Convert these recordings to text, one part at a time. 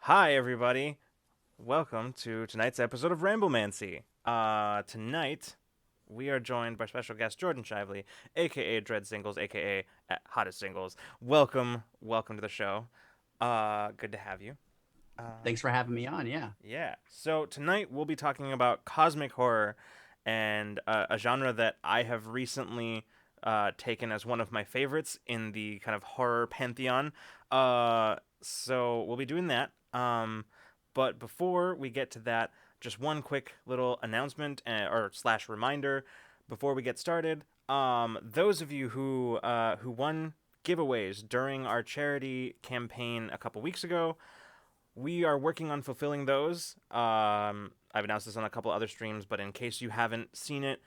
Hi, everybody. Welcome to tonight's episode of Ramblemancy. Tonight, we are joined by special guest Jordan Shiveley, a.k.a. Dread Singles, a.k.a. Hottest Singles. Welcome to the show. Good to have you. Thanks for having me on. Yeah. Yeah. So tonight we'll be talking about cosmic horror and a genre that I have recently taken as one of my favorites in the kind of horror pantheon. So we'll be doing that. But before we get to that, just one quick little announcement or slash reminder before we get started. Those of you who won giveaways during our charity campaign a couple weeks ago, we are working on fulfilling those. I've announced this on a couple other streams, but in case you haven't seen it,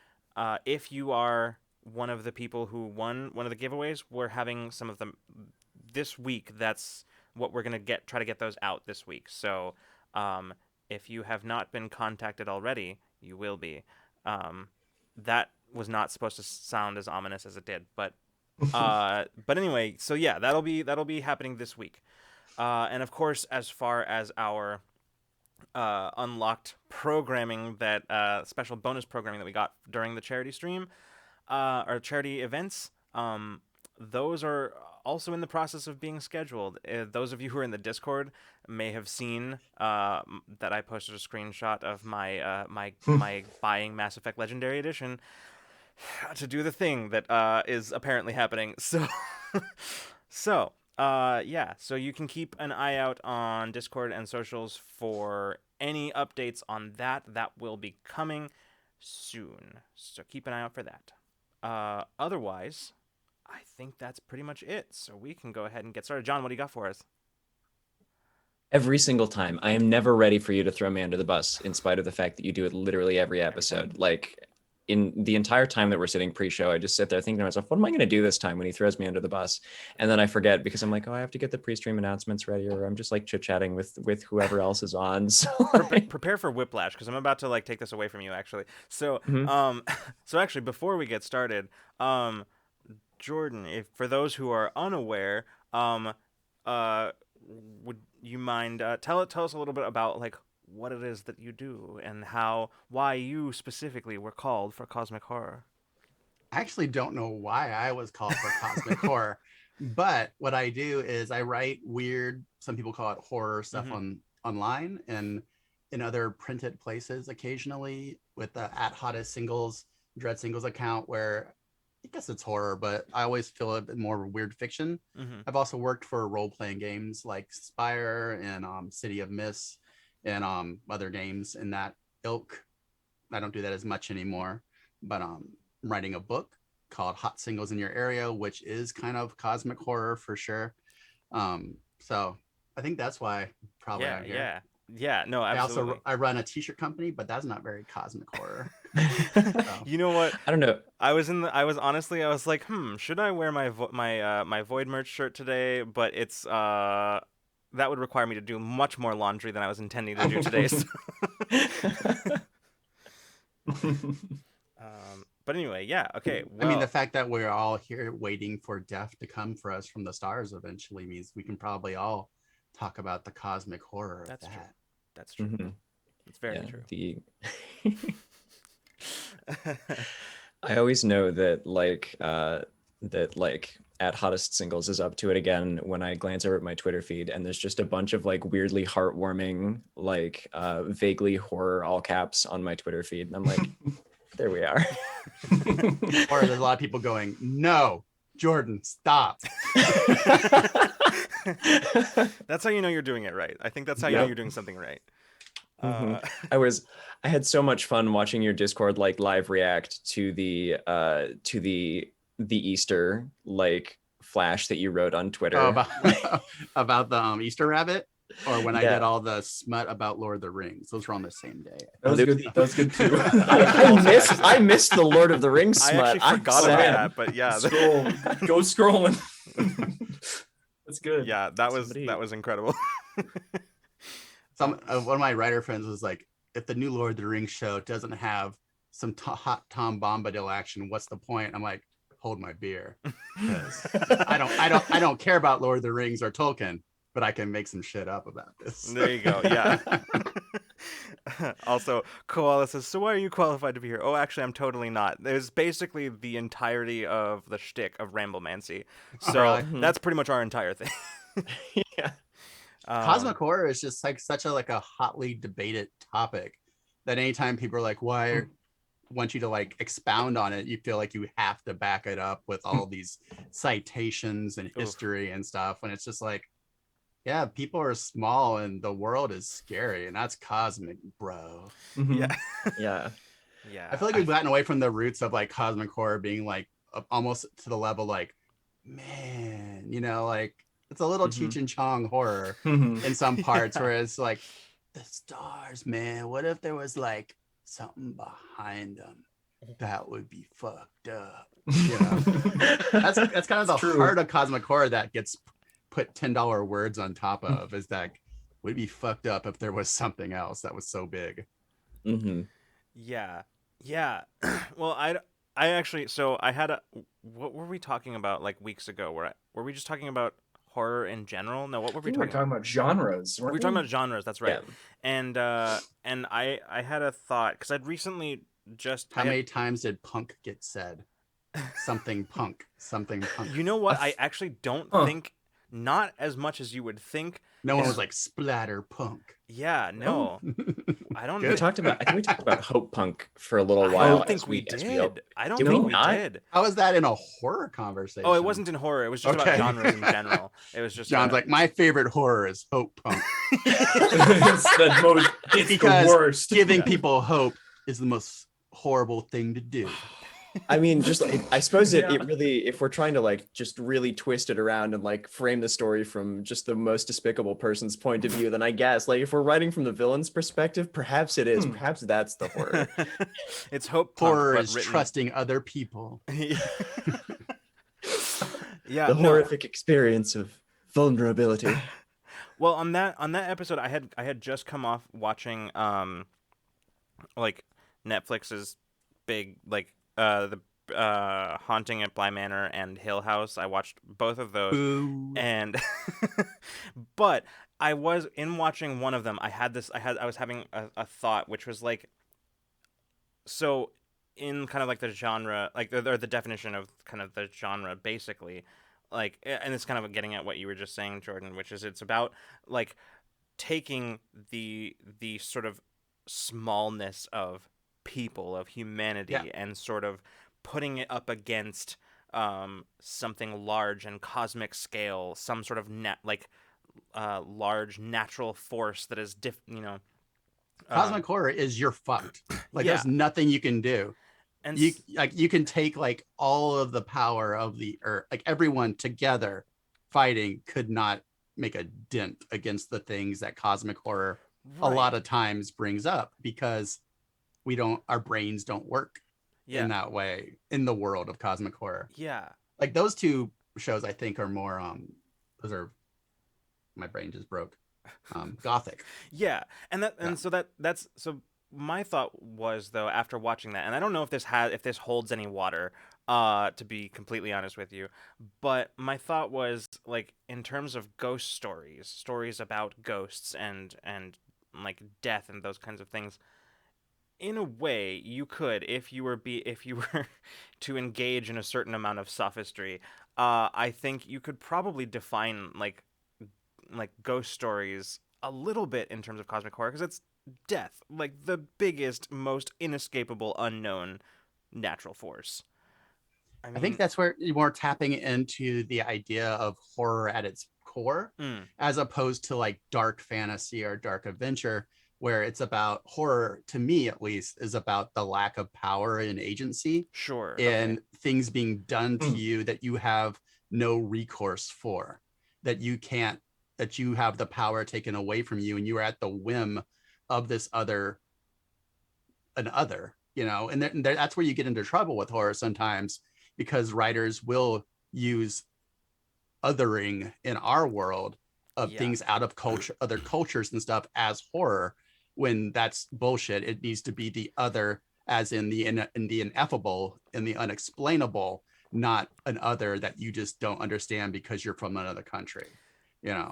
if you are one of the people who won one of the giveaways, we're having some of them this week. That's what we're gonna try to get those out this week. So, if you have not been contacted already, you will be. That was not supposed to sound as ominous as it did, but anyway. So yeah, that'll be happening this week. And of course, as far as our unlocked programming, that special bonus programming that we got during the charity stream, or charity events, those are also in the process of being scheduled. Those of you who are in the Discord may have seen that I posted a screenshot of my buying Mass Effect Legendary Edition to do the thing that is apparently happening. So you can keep an eye out on Discord and socials for any updates on that. That will be coming soon. So keep an eye out for that. Otherwise, I think that's pretty much it. So we can go ahead and get started. John, what do you got for us? Every single time. I am never ready for you to throw me under the bus, in spite of the fact that you do it literally every episode. Like, in the entire time that we're sitting pre-show, I just sit there thinking to myself, what am I going to do this time when he throws me under the bus? And then I forget because I'm like, oh, I have to get the pre-stream announcements ready, or I'm just like chit-chatting with whoever else is on. So Prepare for whiplash, because I'm about to like take this away from you, actually. So, Mhm. so actually, before we get started, Jordan, if for those who are unaware, uh, would you mind tell us a little bit about like what it is that you do and why you specifically were called for cosmic horror? I actually don't know why I was called for cosmic horror, but what I do is I write weird, some people call it horror stuff Mm-hmm. on online and in other printed places occasionally with the at hottest singles, dread singles account where I guess it's horror, but I always feel a bit more weird fiction. Mm-hmm. I've also worked for role-playing games like Spire and City of Mist and other games in that ilk. I don't do that as much anymore, but I'm writing a book called Hot Singles in Your Area, which is kind of cosmic horror for sure. So I think that's why probably Yeah, on here. yeah, yeah. No, absolutely. I run a t-shirt company, but that's not very cosmic horror. So You know what? I don't know. I was honestly, I was like, should I wear my Void merch shirt today? But it's that would require me to do much more laundry than I was intending to do today. So. But anyway, yeah, okay. I mean, the Well, fact that we're all here waiting for death to come for us from the stars eventually means we can probably all talk about the cosmic horror of that's true. that. That's true. Mhm. It's very Yeah, true. the I always know that at hottest singles is up to it again when I glance over at my Twitter feed and there's just a bunch of like weirdly heartwarming, like vaguely horror all caps on my Twitter feed. And I'm like, there we are. Or there's a lot of people going, no, Jordan, stop. That's how you know you're doing it right. I think that's how you know you're doing something right. Mhm. I had so much fun watching your Discord like live react to the Easter like flash that you wrote on Oh, Twitter. about the Easter rabbit, or when I did Yeah. all the smut about Lord of the Rings. Those were on the same day. That was good. That was good too. I missed the Lord of the Rings I smut. actually forgot I'm about sad. that, but yeah, Scroll. Go scrolling. That's good. yeah, that was incredible. Some one of my writer friends was like, if the new Lord of the Rings show doesn't have some hot Tom Bombadil action, what's the point? I'm like, hold my beer, because I don't care about Lord of the Rings or Tolkien, but I can make some shit up about this. There you go. Yeah. Also, Koala says, "So why are you qualified to be here?" Oh, actually, I'm totally not. There's basically the entirety of the shtick of Ramblemancy, so Really? that's pretty much our entire thing. Yeah. Cosmic horror is just like such a hotly debated topic that anytime people are like, why want you to like expound on it, you feel like you have to back it up with all these citations and history and stuff. When it's just like, yeah, people are small and the world is scary, and that's cosmic, bro. Yeah. Yeah. Yeah. I feel like we've gotten away from the roots of like cosmic horror being like almost to the level like, man, you know, like it's a little Cheech and Chong horror in some parts where it's like the stars, man. What if there was like something behind them? That would be fucked up. You know, that's kind of the heart of cosmic horror that gets put $10 words on top of, is that would be fucked up if there was something else that was so big. Yeah. Yeah. Well, I actually, so I had what were we talking about like weeks ago? Were we just talking about horror in general? No, what were we talking about? Genres. We were talking about genres. That's right. Yeah. And I had a thought, because I'd recently just. How many times did punk get said? Something punk. Something punk. You know what? I actually don't think, not as much as you would think. No one was like splatter punk. Yeah, no. I don't know. I think we talked about hope punk for a little while. I don't think we did. I don't think we did. How is that in a horror conversation? Oh, it wasn't in horror. It was just about genres in general. It was just John's like, my favorite horror is hope punk. It's the worst. Giving people hope is the most horrible thing to do. I mean, just I suppose it really, if we're trying to like just really twist it around and like frame the story from just the most despicable person's point of view, then I guess like if we're writing from the villain's perspective, perhaps it is. Perhaps that's the horror. It's hope punk, horror but is written. Trusting other people. Yeah, the horrific experience of vulnerability. Well, on that episode, I had just come off watching like Netflix's big like the Haunting at Bly Manor and Hill House. I watched both of those. Boo. And but I was in watching one of them. I was having a thought, which was like, so in kind of like the genre, like or the definition of kind of the genre, basically, like, and it's kind of getting at what you were just saying, Jordan, which is it's about like taking the sort of smallness of people, of humanity, and sort of putting it up against something large and cosmic scale, some sort of large natural force that is cosmic horror is you're fucked. Like there's nothing you can do. And you can take like all of the power of the earth, like everyone together fighting could not make a dent against the things that cosmic horror a lot of times brings up, because our brains don't work in that way in the world of cosmic horror. Like those two shows I think are more those are, my brain just broke, gothic. So my thought was, though, after watching that, and I don't know if this holds any water, to be completely honest with you, but my thought was, like, in terms of ghost stories about ghosts and like death and those kinds of things, in a way, you could, if you were to engage in a certain amount of sophistry, I think you could probably define like ghost stories a little bit in terms of cosmic horror, because it's death, like the biggest, most inescapable, unknown natural force. I think that's where you're tapping into the idea of horror at its core, as opposed to like dark fantasy or dark adventure, where it's about horror, to me at least, is about the lack of power and agency. And things being done to you that you have no recourse for, that you have the power taken away from you, and you are at the whim of this other, you know, and that's where you get into trouble with horror sometimes, because writers will use othering in our world of things out of culture, other cultures and stuff, as horror, when that's bullshit. It needs to be the other, as in the ineffable and the unexplainable, not an other that you just don't understand because you're from another country, you know.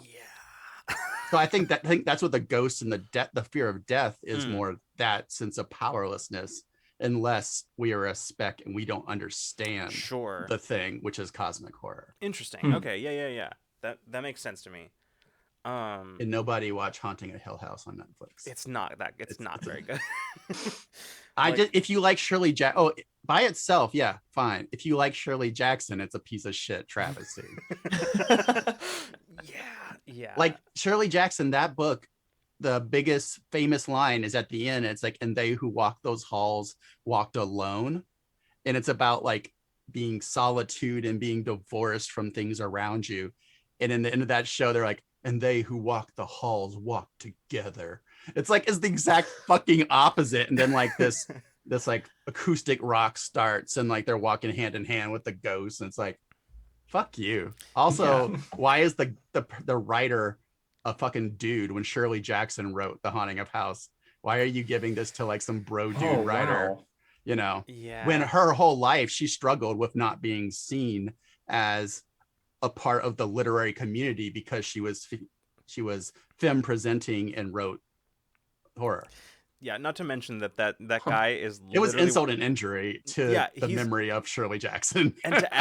So I think that's what the ghost and the fear of death is Mm. more that sense of powerlessness, unless we are a spec and we don't understand Sure. the thing, which is cosmic horror. Interesting. Hmm. Okay. Yeah. That makes sense to me. And nobody watch Haunting a Hill House on Netflix. It's not that. It's not very good. If you like Shirley by itself, yeah, fine. If you like Shirley Jackson, it's a piece of shit travesty. Yeah. Like Shirley Jackson, that book, the biggest famous line is at the end. It's like, and they who walked those halls walked alone. And it's about like being solitude and being divorced from things around you. And in the end of that show, they're like, and they who walk the halls walk together. It's like, it's the exact fucking opposite. And then like this like acoustic rock starts and like they're walking hand in hand with the ghosts. And it's like, fuck you. Also, why is the writer a fucking dude when Shirley Jackson wrote The Haunting of House? Why are you giving this to like some bro dude writer? Wow. You know, Yeah. when her whole life she struggled with not being seen as a part of the literary community because she was femme presenting and wrote horror. Yeah. Not to mention that guy is. It was literally- insult and injury to the he's- memory of Shirley Jackson. And to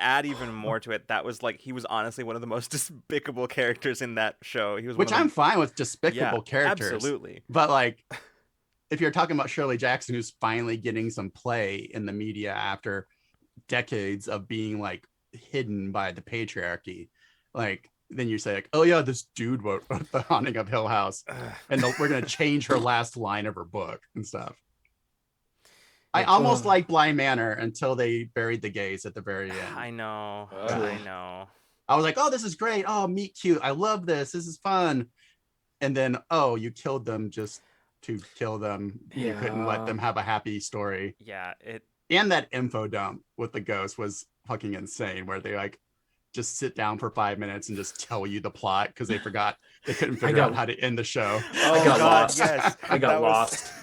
add even more to it, that was like he was honestly one of the most despicable characters in that show. He was Which one of I'm the, fine with despicable characters. Absolutely. But like, if you're talking about Shirley Jackson, who's finally getting some play in the media after decades of being like hidden by the patriarchy, like then you say like, oh yeah, this dude wrote The Haunting of Hill House, and we're gonna change her last line of her book and stuff. I almost like Bly Manor until they buried the gays at the very end. I know. Ugh. I know. I was like, oh, this is great. Oh, meet cute. I love this. This is fun. And then, oh, you killed them just to kill them. You couldn't let them have a happy story. Yeah. And that info dump with the ghost was fucking insane, where they like just sit down for 5 minutes and just tell you the plot because they couldn't figure out how to end the show. I got lost. Yes. I got That was- lost.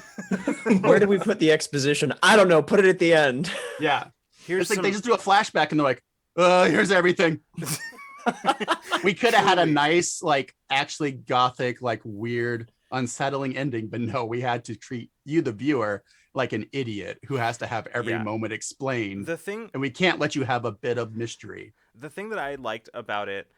Where do we put the exposition? I don't know. Put it at the end. Yeah. Here's It's like some, they just do a flashback and they're like, here's everything. We could have had a nice, like, actually gothic, like weird, unsettling ending, but no, we had to treat you, the viewer, like an idiot who has to have every moment explained. And we can't let you have a bit of mystery. The thing that I liked about it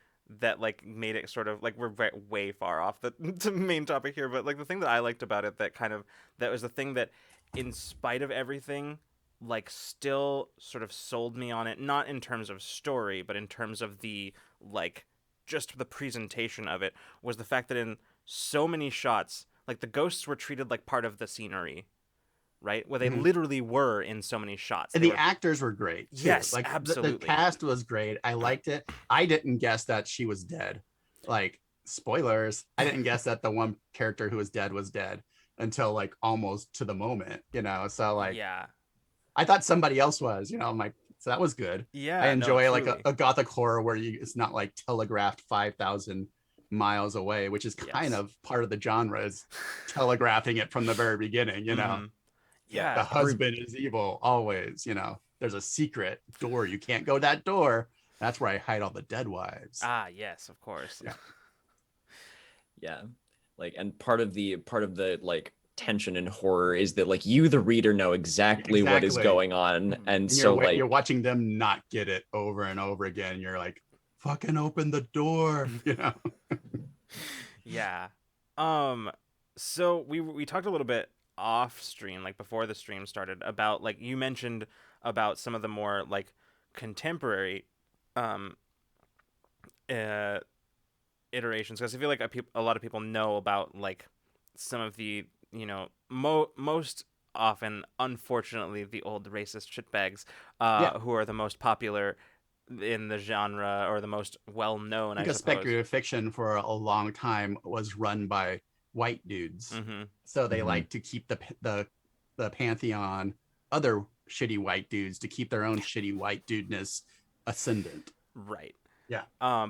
that like made it sort of like we're way far off the main topic here, but like the thing that I liked about it that was the thing that in spite of everything like still sort of sold me on it, not in terms of story but in terms of the like just the presentation of it, was the fact that in so many shots like the ghosts were treated like part of the scenery, right? Where they literally were in so many shots. And the actors were great too. Yes, like absolutely. The cast was great. I liked it. I didn't guess that she was dead. Like, spoilers, I didn't guess that the one character who was dead until like almost to the moment, you know. So like, yeah, I thought somebody else was, you know. I'm like, so that was good. yeah, I enjoy like truly. a gothic horror where it's not like telegraphed 5,000 miles away, which is kind of part of the genre, is telegraphing it from the very beginning, you know. Yeah, The husband is evil always, you know. There's a secret door, you can't go that door. That's where I hide all the dead wives. Ah, yes, of course. Yeah. Like, and part of the like tension in horror is that like you, the reader, know exactly what is going on. And so like you're watching them not get it over and over again. You're like, fucking open the door, you know. Yeah. So we talked a little bit off stream, like before the stream started, about like you mentioned about some of the more like contemporary iterations, because I feel like a lot of people know about like some of the, you know, most often, unfortunately, the old racist shitbags who are the most popular in the genre or the most well known. Because speculative fiction for a long time was run by white dudes, so they like to keep the pantheon other shitty white dudes to keep their own shitty white dudeness ascendant. Right. Yeah.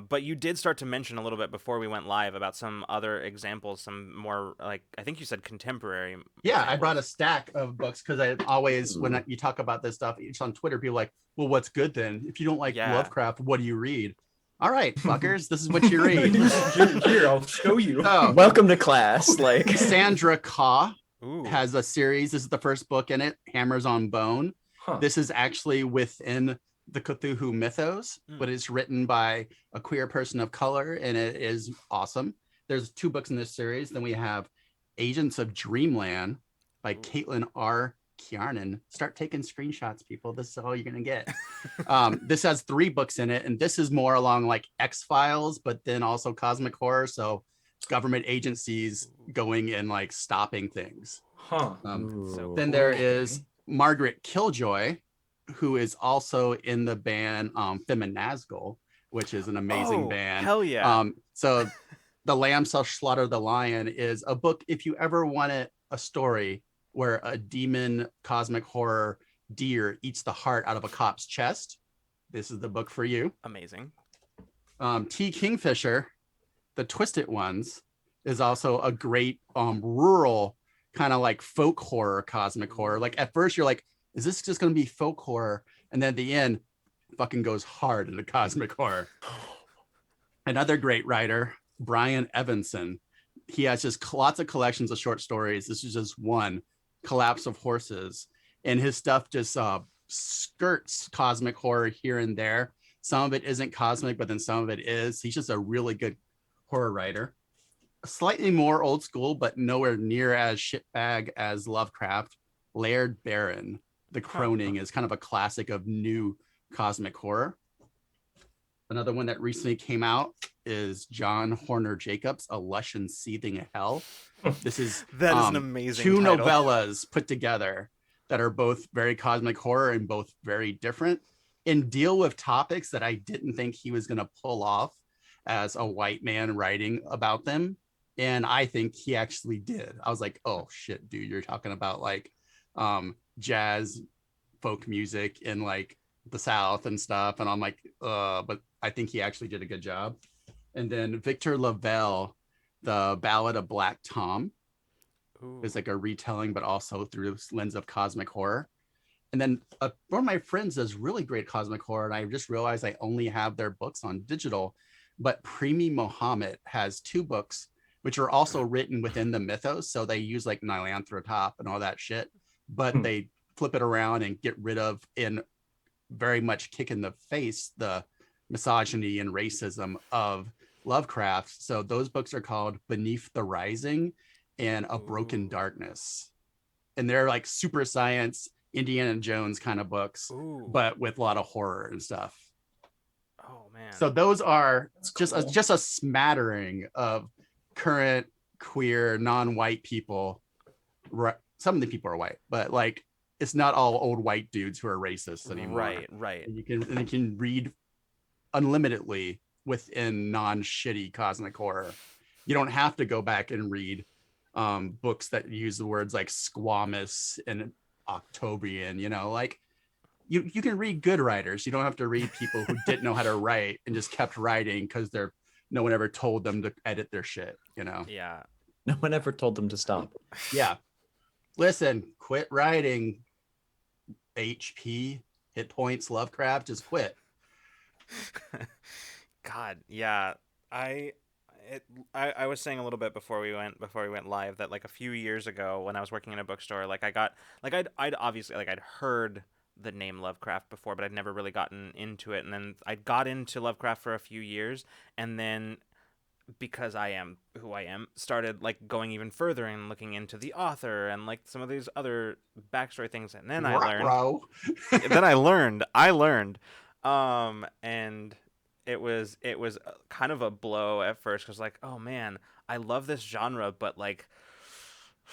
But you did start to mention a little bit before we went live about some other examples, some more like, I think you said contemporary. Yeah, examples. I brought a stack of books because I always, when you talk about this stuff, it's on Twitter, people are like, well, what's good then? If you don't like Lovecraft, what do you read? All right, fuckers, this is what you read. Here, I'll show you. Oh, Welcome to class. Like Sandra Kaw Ooh. has a series. This is the first book in it, Hammers on Bone. Huh. This is actually within the Cthulhu mythos, but it's written by a queer person of color, and it is awesome. There's 2 books in this series. Then we have Agents of Dreamland by Caitlin R. Kiernan. Start taking screenshots, people. This is all you're gonna get. This has 3 books in it, and this is more along like X-Files, but then also cosmic horror. So government agencies going and like stopping things. Huh. Then there is Margaret Killjoy, who is also in the band Feminazgul, which is an amazing band. Hell yeah. So The Lamb Shall Slaughter the Lion is a book, if you ever wanted a story where a demon cosmic horror deer eats the heart out of a cop's chest, this is the book for you. Amazing. T. Kingfisher, The Twisted Ones, is also a great rural kind of like folk horror, cosmic horror. Like at first you're like, is this just going to be folk horror? And then at the end, fucking goes hard into cosmic horror. Another great writer, Brian Evanson. He has just lots of collections of short stories. This is just one, Collapse of Horses. And his stuff just skirts cosmic horror here and there. Some of it isn't cosmic, but then some of it is. He's just a really good horror writer. Slightly more old school, but nowhere near as shitbag as Lovecraft. Laird Barron, The Croning, is kind of a classic of new cosmic horror. Another one that recently came out is John Horner Jacobs, A Lush and Seething Hell. This is That is an amazing 2 title. novellas put together that are both very cosmic horror and both very different, and deal with topics that I didn't think he was going to pull off as a white man writing about them. And I think he actually did. I was like, oh shit, dude, you're talking about like jazz, folk music in like the South and stuff. And I'm like, but I think he actually did a good job. And then Victor Lavelle, The Ballad of Black Tom, is like a retelling, but also through this lens of cosmic horror. And then one of my friends does really great cosmic horror, and I just realized I only have their books on digital. But Premi Mohammed has 2 books, which are also written within the mythos. So they use like Nylanthropop and all that shit, but they flip it around and get rid of, and very much kick in the face, the misogyny and racism of Lovecraft. So those books are called Beneath the Rising and A Broken Darkness. And they're like super science, Indiana Jones kind of books, but with a lot of horror and stuff. Oh man. So those are That's cool. just a smattering of current queer non-white people. Some of the people are white, but like it's not all old white dudes who are racist anymore. Right. And you can read unlimitedly within non-shitty cosmic horror. You don't have to go back and read books that use the words like squamous and Octobrian, you know, like you can read good writers. You don't have to read people who didn't know how to write and just kept writing because no one ever told them to edit their shit, you know? Yeah. no one ever told them to stop. Yeah. Listen, quit writing. HP, hit points, Lovecraft, just quit. God, yeah. I was saying a little bit before we went live that like a few years ago when I was working in a bookstore, like I got like I'd obviously like I'd heard the name Lovecraft before, but I'd never really gotten into it. And then I got into Lovecraft for a few years, and then because I am who I am, started like going even further and looking into the author and like some of these other backstory things. And then I learned, and it was kind of a blow at first because like, oh man, I love this genre, but like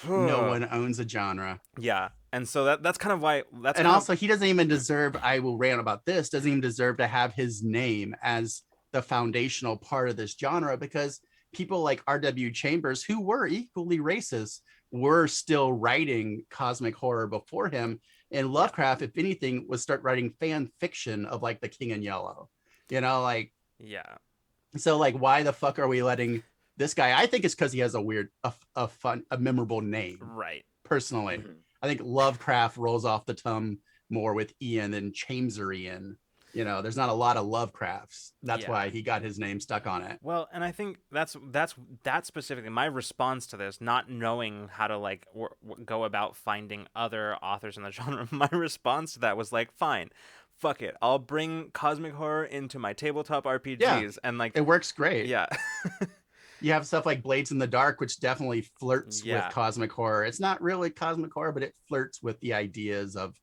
no one owns a genre. Yeah. And so that's kind of why and also he doesn't even deserve, I will rant about this, doesn't even deserve to have his name as the foundational part of this genre, because people like R.W. Chambers, who were equally racist, were still writing cosmic horror before him. And Lovecraft, if anything, was start writing fan fiction of like the King in Yellow, you know, like, yeah. So like, why the fuck are we letting this guy? I think it's because he has a fun, memorable name. Right. Personally, I think Lovecraft rolls off the tongue more with Ian than Chambers-Ian. You know, there's not a lot of Lovecrafts. That's Yeah. why he got his name stuck on it. Well, and I think that's that specifically my response to this, not knowing how to like go about finding other authors in the genre. My response to that was like, fine, fuck it, I'll bring cosmic horror into my tabletop RPGs, Yeah, and like, it works great. yeah, You have stuff like Blades in the Dark, which definitely flirts with Yeah. cosmic horror. It's not really cosmic horror, but it flirts with the ideas of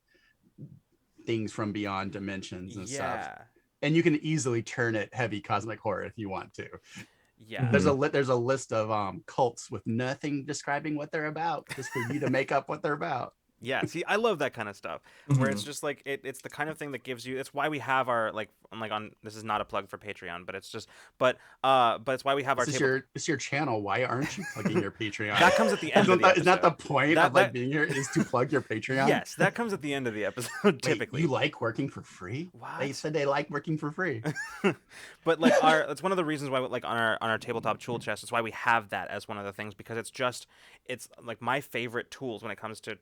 things from beyond dimensions and stuff. yeah, And you can easily turn it heavy cosmic horror if you want to. yeah. There's a list of cults with nothing describing what they're about, just for you to make up what they're about. Yeah, see, I love that kind of stuff where it's just like it's the kind of thing that gives you. It's why we have our like on. This is not a plug for Patreon, but it's just but it's why we have our table. It's your channel. Why aren't you plugging your Patreon? That comes at the end of the episode. Isn't that the point That- of like that- being here is to plug your Patreon? Yes, that comes at the end of the episode Wait, typically. you like working for free? What? They said they like working for free. But like that's one of the reasons why like on our tabletop tool chest. It's why we have that as one of the things, because it's like my favorite tools when it comes to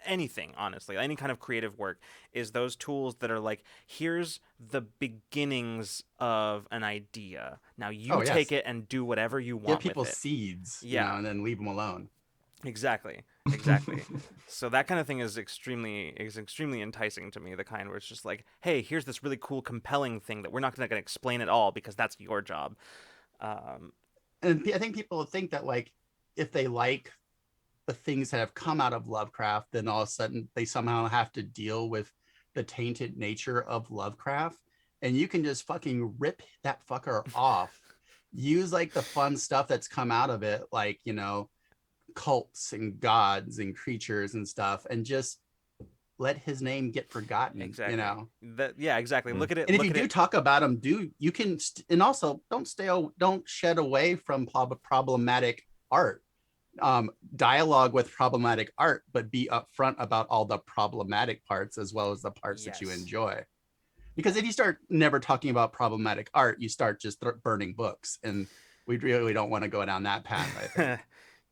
anything, honestly, any kind of creative work, is those tools that are like, here's the beginnings of an idea, now you take it and do whatever you want. Give people with it. seeds, Yeah. and then leave them alone. Exactly. So that kind of thing is extremely enticing to me, the kind where it's just like, hey, here's this really cool, compelling thing that we're not going to explain at all because that's your job. And I think people think that like if they like the things that have come out of Lovecraft, then all of a sudden they somehow have to deal with the tainted nature of Lovecraft, and you can just fucking rip that fucker off. Use like the fun stuff that's come out of it, like, you know, cults and gods and creatures and stuff, and just let his name get forgotten. Exactly. You know, exactly. Look at it. and if look you at do it. talk about him, you can and also don't shed away from problematic art. Dialogue with problematic art, but be upfront about all the problematic parts as well as the parts that you Yes. enjoy. Because if you start never talking about problematic art, you start just burning books, and we really don't want to go down that path, I think.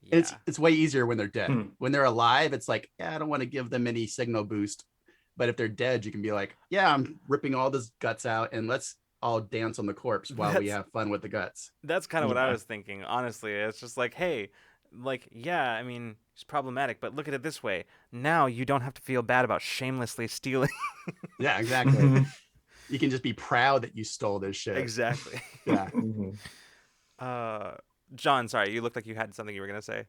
Yeah. It's way easier when they're dead. When they're alive, it's like, yeah, I don't want to give them any signal boost. But if they're dead, you can be like, yeah, I'm ripping all this guts out, and let's all dance on the corpse while we have fun with the guts. That's kind of what I was thinking, honestly. It's just like, hey, like, yeah, I mean, it's problematic, but look at it this way. Now you don't have to feel bad about shamelessly stealing. Yeah, exactly. You can just be proud that you stole this shit. Exactly. Yeah. John, sorry, you looked like you had something you were gonna say.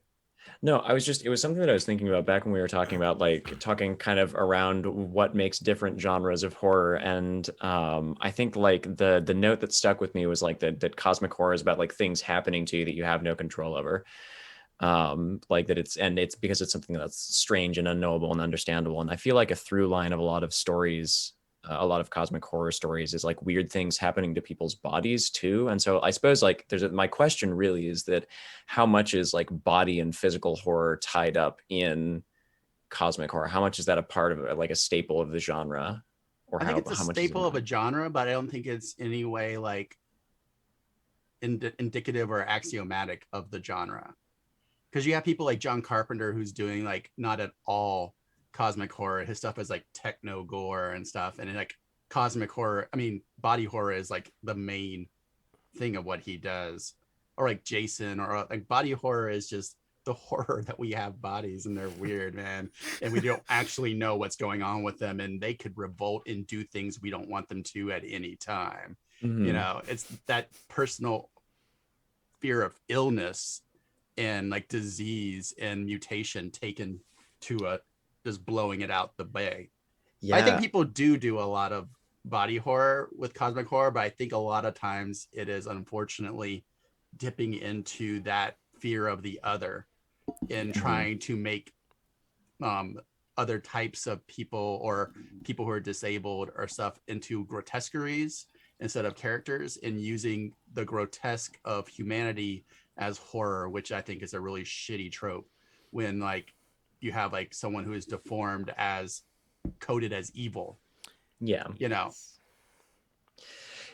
No, it was something that I was thinking about back when we were talking about talking kind of around what makes different genres of horror. And I think like the note that stuck with me was like that cosmic horror is about like things happening to you that you have no control over. Like that it's because it's something that's strange and unknowable and understandable. And I feel like a through line of a lot of stories, a lot of cosmic horror stories, is like weird things happening to people's bodies too. And so I suppose like my question really is that how much is like body and physical horror tied up in cosmic horror? How much is that a part of like a staple of the genre? Or I think it's a much staple of a genre, but I don't think it's any way like indicative or axiomatic of the genre. Because you have people like John Carpenter who's doing like not at all cosmic horror. His stuff is like techno gore and stuff, and like cosmic horror, I mean body horror is like the main thing of what he does. Or like Jason, or like body horror is just the horror that we have bodies and they're weird, man, and we don't actually know what's going on with them, and they could revolt and do things we don't want them to at any time. You know, it's that personal fear of illness and like disease and mutation taken to a just blowing it out the bay. Yeah. I think people do a lot of body horror with cosmic horror, but I think a lot of times it is unfortunately dipping into that fear of the other and trying to make other types of people or people who are disabled or stuff into grotesqueries instead of characters, and using the grotesque of humanity as horror, which I think is a really shitty trope when like you have like someone who is deformed as coded as evil. Yeah. You know?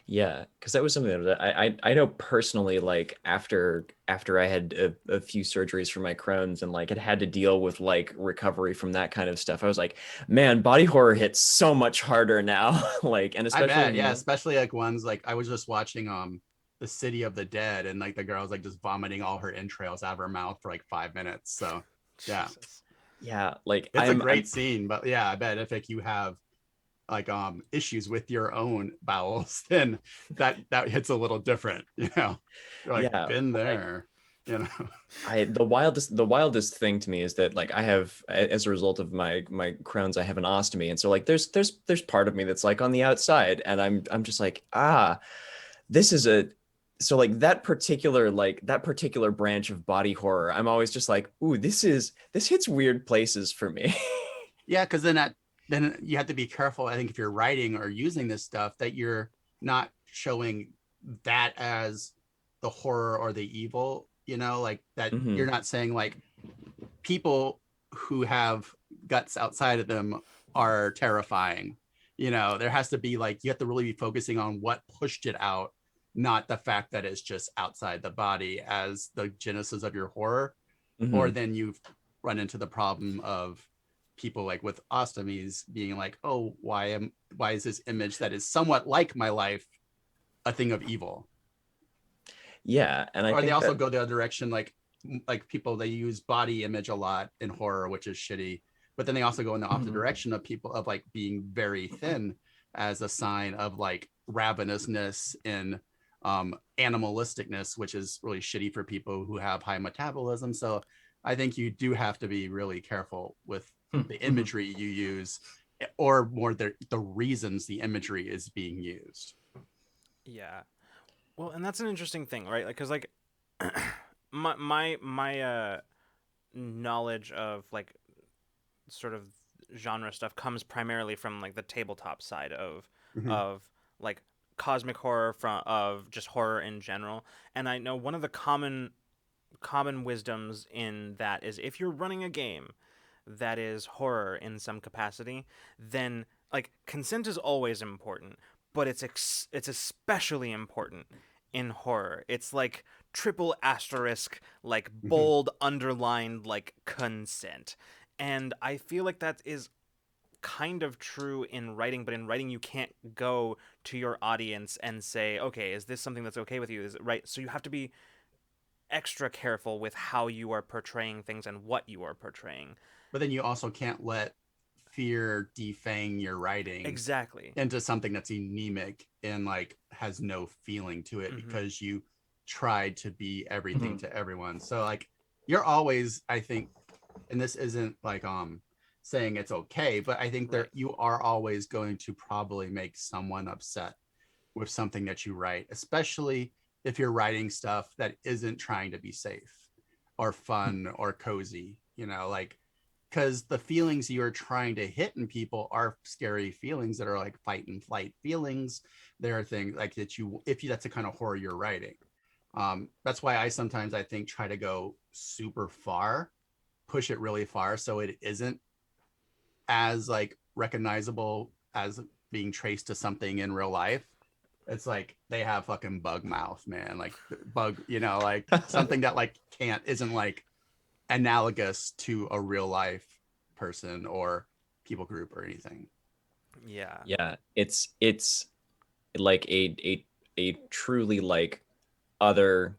Yeah, because that was something that I know personally, like after I had a few surgeries for my Crohn's and like had to deal with like recovery from that kind of stuff. I was like, man, body horror hits so much harder now. Like, and I especially bet, when yeah, especially like ones like I was just watching the City of the Dead, and like the girl was like just vomiting all her entrails out of her mouth for like 5 minutes. So yeah, Jesus. yeah, like it's a I'm great scene. But yeah, I bet if like you have like issues with your own bowels, then that hits a little different. You're like yeah, been like there. You know. the wildest thing to me is that like I have as a result of my Crohn's I have an ostomy, and so like there's part of me that's like on the outside, and I'm just like, this is a so like that particular branch of body horror, I'm always just like, ooh, this hits weird places for me. Yeah, because then you have to be careful. I think if you're writing or using this stuff, that you're not showing that as the horror or the evil. Like that you're Hmm. not saying like people who have guts outside of them are terrifying. There has to be like you have to really be focusing on what pushed it out, not the fact that it's just outside the body as the genesis of your horror. Or Hmm. then you run into the problem of people like with ostomies being like, oh, why is this image that is somewhat like my life a thing of evil? Yeah, and I Or they think also that go the other direction, like people, they use body image a lot in horror, which is shitty. But then they also go in the opposite Mhm. direction of people of like being very thin as a sign of like ravenousness and animalisticness, which is really shitty for people who have high metabolism. So I think you do have to be really careful with the imagery you use, or more the reasons the imagery is being used. Yeah. Well, and that's an interesting thing, right? Like, cause like my knowledge of like sort of genre stuff comes primarily from like the tabletop side Mhm. of like cosmic horror from of just horror in general. And I know one of the common wisdoms in that is if you're running a game that is horror in some capacity, then like consent is always important, but it's especially important in horror. It's like triple asterisk, like Mhm. bold underlined, like consent. And I feel like that is kind of true in writing, but in writing you can't go to your audience and say, okay, is this something that's okay with you? Is it right? So you have to be extra careful with how you are portraying things and what you are portraying. But then you also can't let fear defang your writing Exactly. into something that's anemic and like has no feeling to it Mm-hmm. because you tried to be everything Mhm. to everyone. So like you're always, I think, and this isn't like saying it's okay, but I think there Right. you are always going to probably make someone upset with something that you write, especially if you're writing stuff that isn't trying to be safe or fun or cozy, like because the feelings you're trying to hit in people are scary feelings that are like fight and flight feelings. There are things like that if you that's the kind of horror you're writing. That's why I sometimes I think try to go super far, push it really far so it isn't as like recognizable as being traced to something in real life. It's like they have fucking bug mouth, man. Like bug, like something that like can't isn't like analogous to a real life person or people group or anything. Yeah. Yeah, it's like a truly like other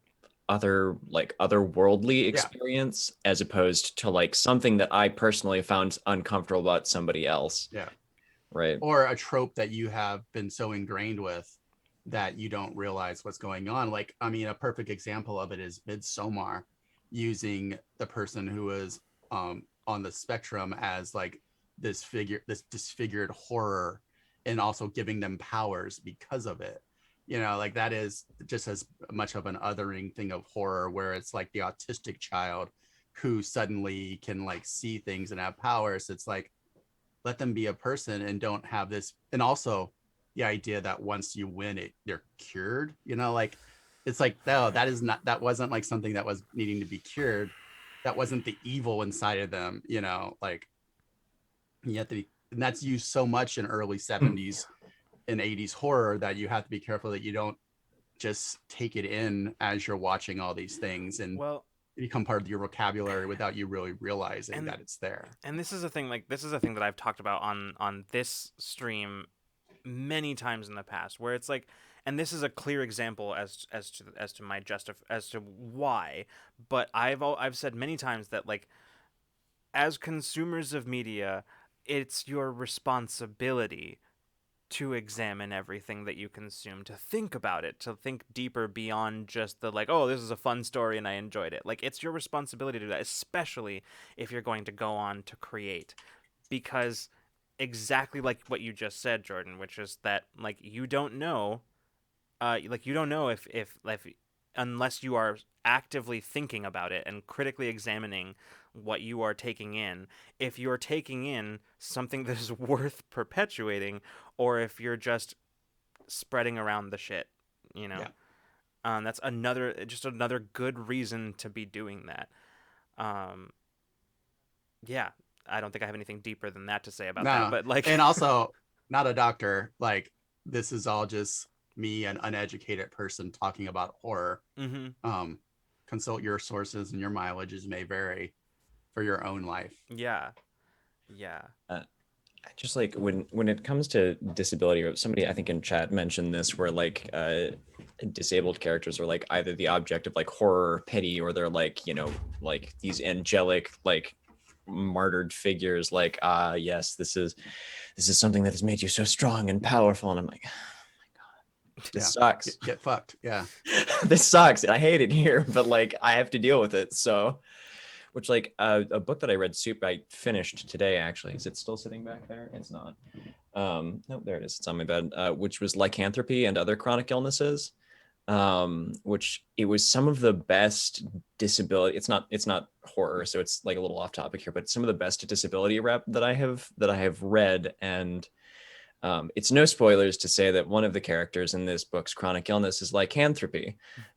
like otherworldly Yeah. experience as opposed to like something that I personally found uncomfortable about somebody else, Yeah. right? Or a trope that you have been so ingrained with that you don't realize what's going on. Like, I mean, a perfect example of it is Midsommar using the person who is on the spectrum as like this disfigured horror, and also giving them powers because of it. Like that is just as much of an othering thing of horror, where it's like the autistic child who suddenly can like see things and have powers. It's like, let them be a person and don't have this. And also the idea that once you win it, they're cured, like it's like, no, that wasn't like something that was needing to be cured. That wasn't the evil inside of them, like you have to be, and that's used so much in early 70s in 80s horror that you have to be careful that you don't just take it in as you're watching all these things and Well, become part of your vocabulary without you really realizing and that it's there. and this is a thing, like, this is a thing that I've talked about on this stream many times in the past, where it's like, and this is a clear example as to my as to why, but I've said many times that, like, as consumers of media, it's your responsibility to examine everything that you consume, to think about it, to think deeper beyond just the, like, oh, this is a fun story and I enjoyed it. Like, it's your responsibility to do that, especially if you're going to go on to create, because exactly like what you just said, Jordan, which is that, like, you don't know, you don't know if unless you are actively thinking about it and critically examining what you are taking in, if you're taking in something that is worth perpetuating, or if you're just spreading around the shit, you know. Yeah. That's another good reason to be doing that. Um, yeah, I don't think I have anything deeper than that to say about that, No, but, like, and also not a doctor. Like this is all just me, an uneducated person talking about horror. mm-hmm. Consult your sources, and your mileages may vary for your own life. Yeah, yeah, Just like when it comes to disability, or somebody I think in chat mentioned this, where like disabled characters are like either the object of like horror or pity, or they're like, you know, like these angelic, like martyred figures, like, yes, this is something that has made you so strong and powerful. And I'm like, this sucks. Get fucked. Yeah. This sucks. I hate it here, but like I have to deal with it. So, which like a book that I read, I finished today actually. Is it still sitting back there? It's not. No, there it is. It's on my bed. Which was Lycanthropy and Other Chronic Illnesses. Which it was some of the best disability. It's not horror, so it's like a little off topic here, but some of the best disability rep that I have read. And it's no spoilers to say that one of the characters in this book's chronic illness is lycanthropy.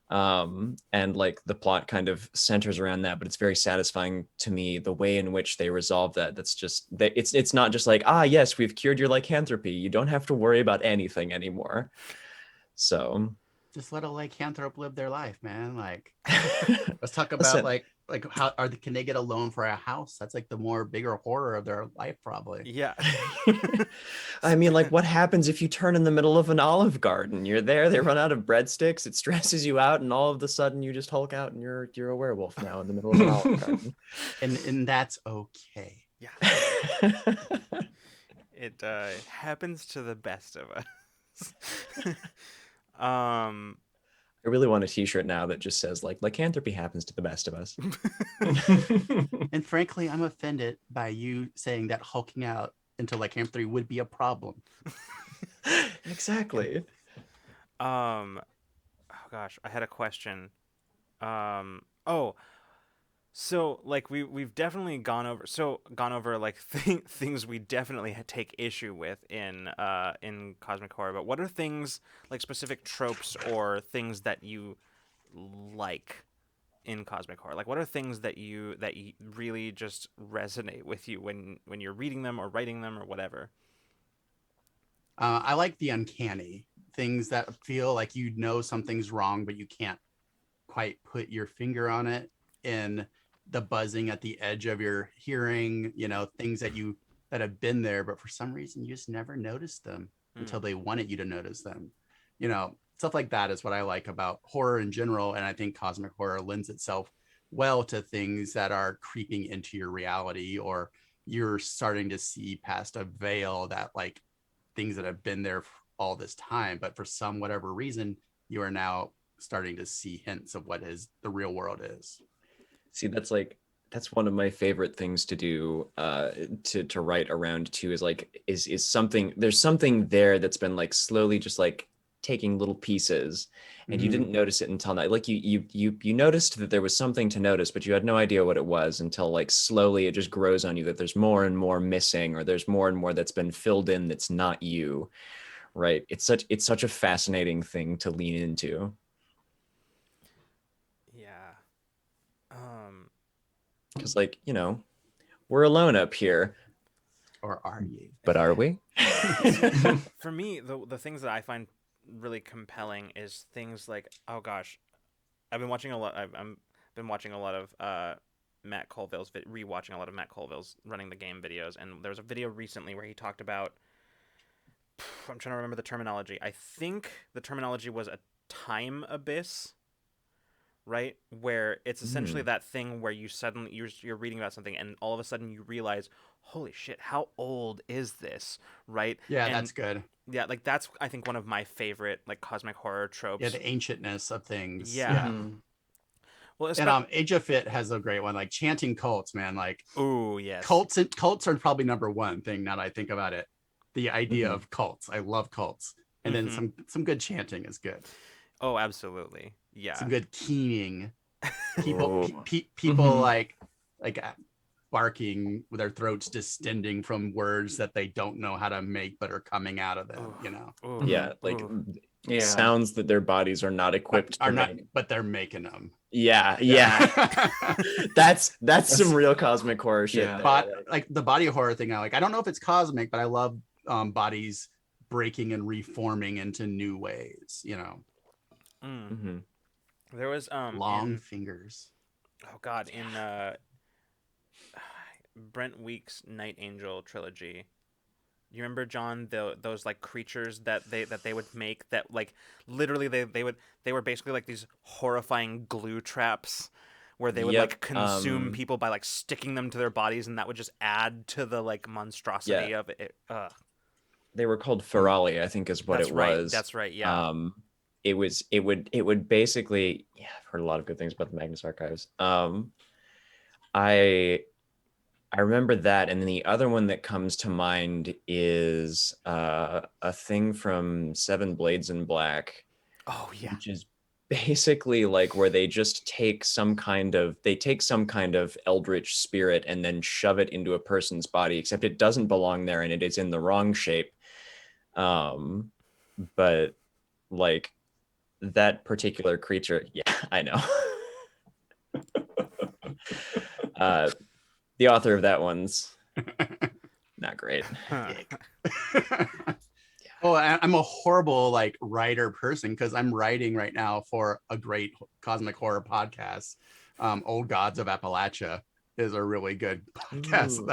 And like the plot kind of centers around that, but it's very satisfying to me the way in which they resolve that. That's just that it's not just like, yes, we've cured your lycanthropy, you don't have to worry about anything anymore. So just let a lycanthrope live their life, man. Like let's talk about Listen, like how can they get a loan for a house? That's like the more bigger horror of their life, probably. yeah. I mean, like, what happens if you turn in the middle of an Olive Garden? You're there, they run out of breadsticks, it stresses you out, and all of a sudden you just Hulk out and you're a werewolf now in the middle of an Olive Garden. And that's okay. Yeah. It happens to the best of us. I really want a t-shirt now that just says like lycanthropy happens to the best of us. And frankly, I'm offended by you saying that hulking out into lycanthropy would be a problem. Exactly. Oh gosh, I had a question. So like we've definitely gone over like things we definitely take issue with in cosmic horror. But what are things, like specific tropes or things that you like in cosmic horror? Like, what are things that you really just resonate with you when you're reading them or writing them or whatever? I like the uncanny things that feel like you know something's wrong, but you can't quite put your finger on it. And the buzzing at the edge of your hearing, you know, things that have been there, but for some reason you just never noticed them until they wanted you to notice them. You know, stuff like that is what I like about horror in general. And I think cosmic horror lends itself well to things that are creeping into your reality, or you're starting to see past a veil that like things that have been there all this time, but for some whatever reason, you are now starting to see hints of what is the real world is. See, that's one of my favorite things to do, to write around too, is like is something, there's something there that's been like slowly just like taking little pieces, and you didn't notice it until now. Like you noticed that there was something to notice, but you had no idea what it was until like slowly it just grows on you that there's more and more missing, or there's more and more that's been filled in that's not you. Right? It's such a fascinating thing to lean into. Yeah. Because, like, you know, we're alone up here. Or are you? But are we? For me, the things that I find really compelling is things like, oh gosh, I've been watching a lot. I've been watching a lot of Matt Colville's rewatching a lot of Matt Colville's running the game videos, and there was a video recently where he talked about. I'm trying to remember the terminology. I think the terminology was a time abyss, right? Where it's essentially that thing where you suddenly you're reading about something, and all of a sudden you realize, holy shit, how old is this, right? Yeah, And that's good. yeah, like that's I think one of my favorite like cosmic horror tropes. Yeah, the ancientness of things. Yeah. Mhm. Well, And Age of Fit has a great one, like chanting cults, man. Like ooh, yes. cults are probably number one thing now that I think about it. The idea of cults. I love cults. And then some good chanting is good. Oh, absolutely. Yeah. Some good keening. People Oh. people like barking with their throats distending from words that they don't know how to make but are coming out of them, you know. Ooh, Yeah, like Yeah. sounds that their bodies are not equipped Are to not, make. but they're making them. Yeah. That's some real cosmic horror shit. Yeah. But like the body horror thing, I don't know if it's cosmic, but I love bodies breaking and reforming into new ways, you know. There was Long fingers. oh god, in Brent Weeks' Night Angel trilogy. You remember, John, those like creatures that they would make that like literally they were basically like these horrifying glue traps where they would like consume people by like sticking them to their bodies, and that would just add to the like monstrosity of it. They were called ferali, I think is what That's it right. was. That's right. Yeah. It would basically, yeah, I've heard a lot of good things about the Magnus Archives. I remember that, and then the other one that comes to mind is a thing from Seven Blades in Black. Oh yeah. Which is basically like where they just take some kind of eldritch spirit and then shove it into a person's body, except it doesn't belong there and it is in the wrong shape. But like that particular creature, yeah, I know. The author of that one's not great. Oh, I'm a horrible like writer person because I'm writing right now for a great cosmic horror podcast. Old Gods of Appalachia is a really good podcast. Ooh,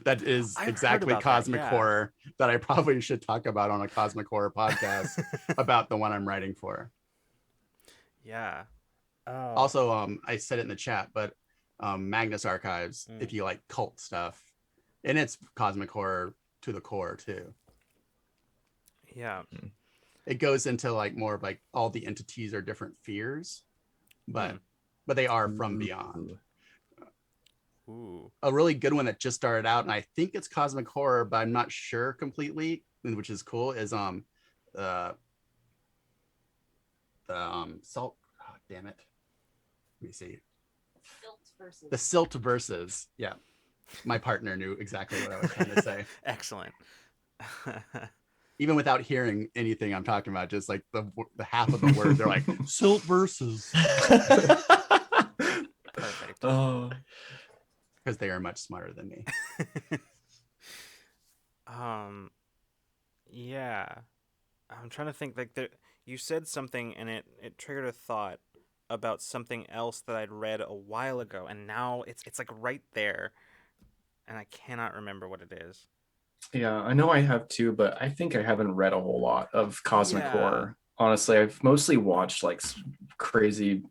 that is I've heard exactly about cosmic that, yeah. horror that I probably should talk about on a cosmic horror podcast about the one I'm writing for. Yeah. Also, I said it in the chat, but Magnus Archives, if you like cult stuff, and it's cosmic horror to the core too. Yeah. It goes into like more of like all the entities are different fears, but they are from beyond. Ooh. A really good one that just started out, and I think it's cosmic horror, but I'm not sure completely, which is cool, is the salt. Oh, damn it. Let me see. The silt verses. Yeah. My partner knew exactly what I was trying to say. Excellent. Even without hearing anything I'm talking about, just like the half of the word, they're like silt verses. Perfect. Oh, Because they are much smarter than me. Yeah. I'm trying to think like you said something and it triggered a thought about something else that I'd read a while ago, and now it's like right there and I cannot remember what it is. Yeah, I know I have too, but I think I haven't read a whole lot of cosmic Yeah. horror. Honestly, I've mostly watched like crazy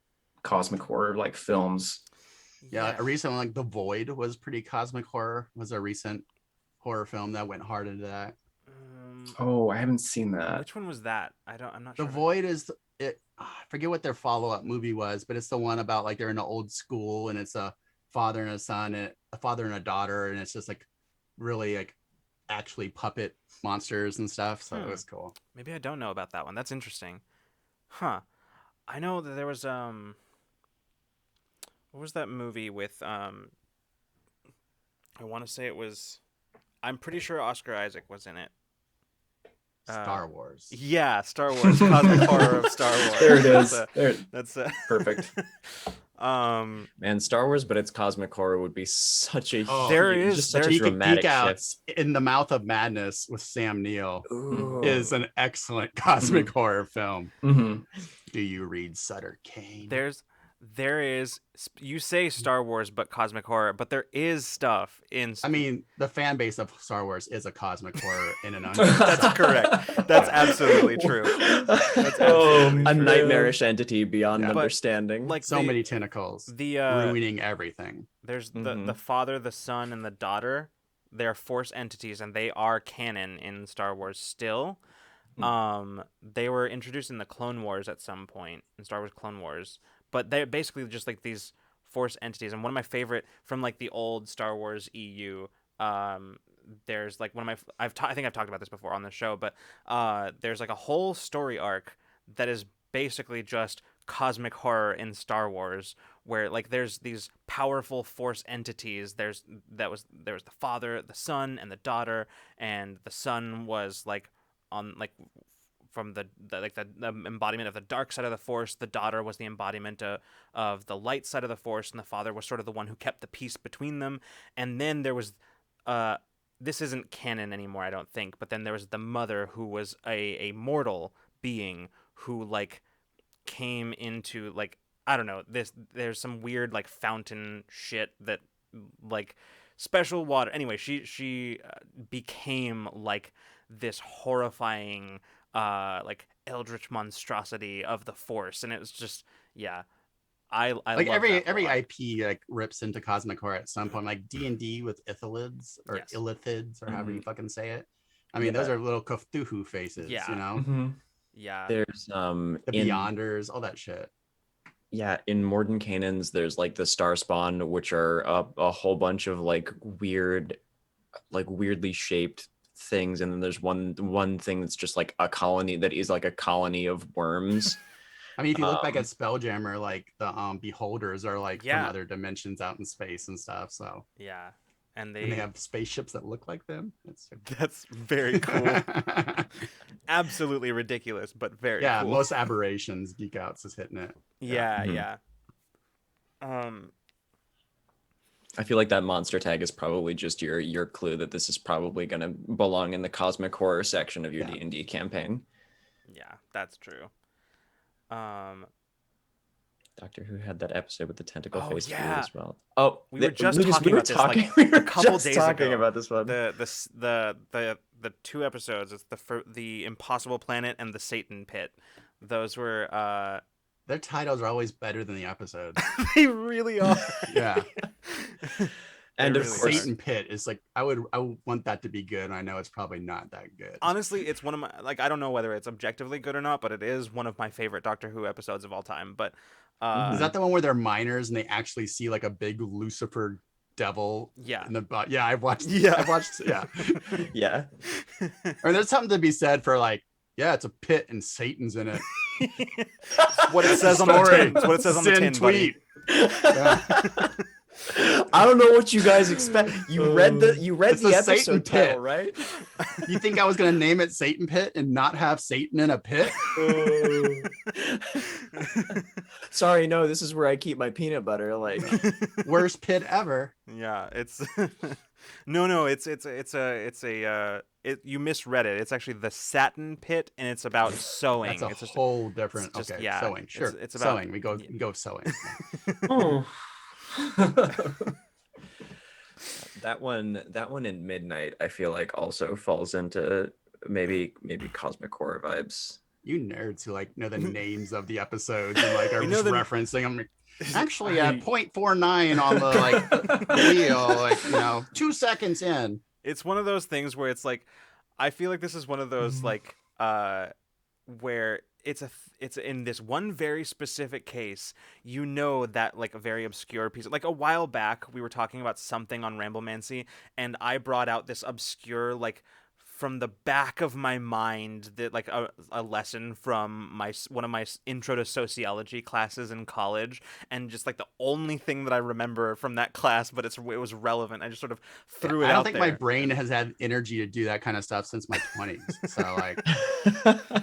cosmic horror like films. Yeah, a recent one, like The Void was pretty cosmic horror, was a recent horror film that went hard into that. Oh, I haven't seen that. Which one was that? I'm not The sure. Void is it. I forget what their follow-up movie was, but it's the one about like they're in an old school and it's a father and a son and a father and a daughter, and it's just like really like actually puppet monsters and stuff. So it was cool. Maybe I don't know about that one. That's interesting. Huh. I know that there was what was that movie with I want to say it was, I'm pretty sure Oscar Isaac was in it. Star Wars. Yeah, Star Wars, cosmic horror of Star Wars. There it is. That's Perfect. Man, Star Wars, but it's cosmic horror would be such a Oh, There huge, is- just such a there's- dramatic Geek Out shift. in the Mouth of Madness with Sam Neill Ooh. is an excellent cosmic horror film. Mhm. Do you read Sutter Kane? There is, you say Star Wars but cosmic horror, but there is stuff in I mean, the fan base of Star Wars is a cosmic horror in an that's correct. That's absolutely true. That's Oh, absolutely a true. nightmarish entity beyond Yeah. But, understanding. like so many tentacles the ruining everything. there's Mhm. the father, the son, and the daughter. They're force entities, and they are canon in Star Wars still. They were introduced in the Clone Wars at some point in Star Wars Clone Wars, but they're basically just like these force entities. And one of my favorite from like the old Star Wars EU, there's like one of my I think I've talked about this before on the show, but there's like a whole story arc that is basically just cosmic horror in Star Wars, where like there's these powerful force entities. There was the father, the son, and the daughter, and the son was like on like from the embodiment of the dark side of the force. The daughter was the embodiment of the light side of the force, and the father was sort of the one who kept the peace between them. And then there was this isn't canon anymore, I don't think, but then there was the mother, who was a mortal being who like came into like, I don't know, there's some weird like fountain shit that like special water. Anyway, she became like this horrifying like eldritch monstrosity of the force, and it was just, yeah, I Like love that every lore. IP like rips into cosmic horror at some point, like D&D with Ithalids or Yes. Illithids or however you Mhm. fucking say it. I mean, those are little Cthulhu faces, Yeah. you know, Mhm. Yeah, There's the in Beyonders, all that shit. in modern canons, there's like the Star Spawn, which are a whole bunch of like weird, like weirdly shaped things, and then there's one thing that's just like a colony that is like a colony of worms. I mean, if you look back Um, at Spelljammer, like the Beholders are like Yeah. from other dimensions out in space and stuff. So yeah, and and they have spaceships that look like them. It's so that's very cool. Absolutely ridiculous, but very yeah, cool. most aberrations, Geek Outs is hitting it. Yeah, Mhm. yeah. I feel like that monster tag is probably just your clue that this is probably going to belong in the cosmic horror section of your Yeah. D&D campaign. Yeah, that's true. Doctor Who had that episode with the tentacle Oh, face dude yeah. as well. Oh, We were just Lucas, talking about this, like, we were a couple just days talking ago. about this one. The two episodes. It's the Impossible Planet and the Satan Pit. Those were Their titles are always better than the episodes. they really are. Yeah. And They of really course, Satan Pit is like I would want that to be good, and I know it's probably not that good. Honestly, it's one of my, like, I don't know whether it's objectively good or not, but it is one of my favorite Doctor Who episodes of all time. But Is that the one where they're miners and they actually see like a big Lucifer devil yeah. in the yeah, I've watched Yeah. yeah. yeah. Or there's something to be said for like, yeah, it's a pit and Satan's in it. What it says on the Story. tin. It's what it says on the tin, Send buddy. I don't know what you guys expect. You read the It's the the episode Satan title, Pit. right? You think I was gonna name it Satan Pit and not have Satan in a pit? Sorry, no, this is where I keep my peanut butter. Like, Worst pit ever. Yeah, it's no, it's you misread it. It's actually the Satin Pit, and it's about sewing. That's a It's just whole different. it's just- Okay, yeah, sewing. Sure, it's about- sewing. We go sewing. oh. that one in Midnight, I feel like also falls into maybe cosmic horror vibes. You nerds who like know the names of the episodes and like are We know just the- referencing them. Actually, at 0.49 on the like the wheel, like 2 seconds in. it's one of those things where it's like, I feel like this is one of those like where it's in this one very specific case, that like a very obscure piece. Like a while back, we were talking about something on Ramblemancy, and I brought out this obscure, like, from the back of my mind, that like a lesson from one of my intro to sociology classes in college, and just like the only thing that I remember from that class, but it was relevant. I just sort of threw it out I don't think there. my brain has had energy to do that kind of stuff since my 20s. So like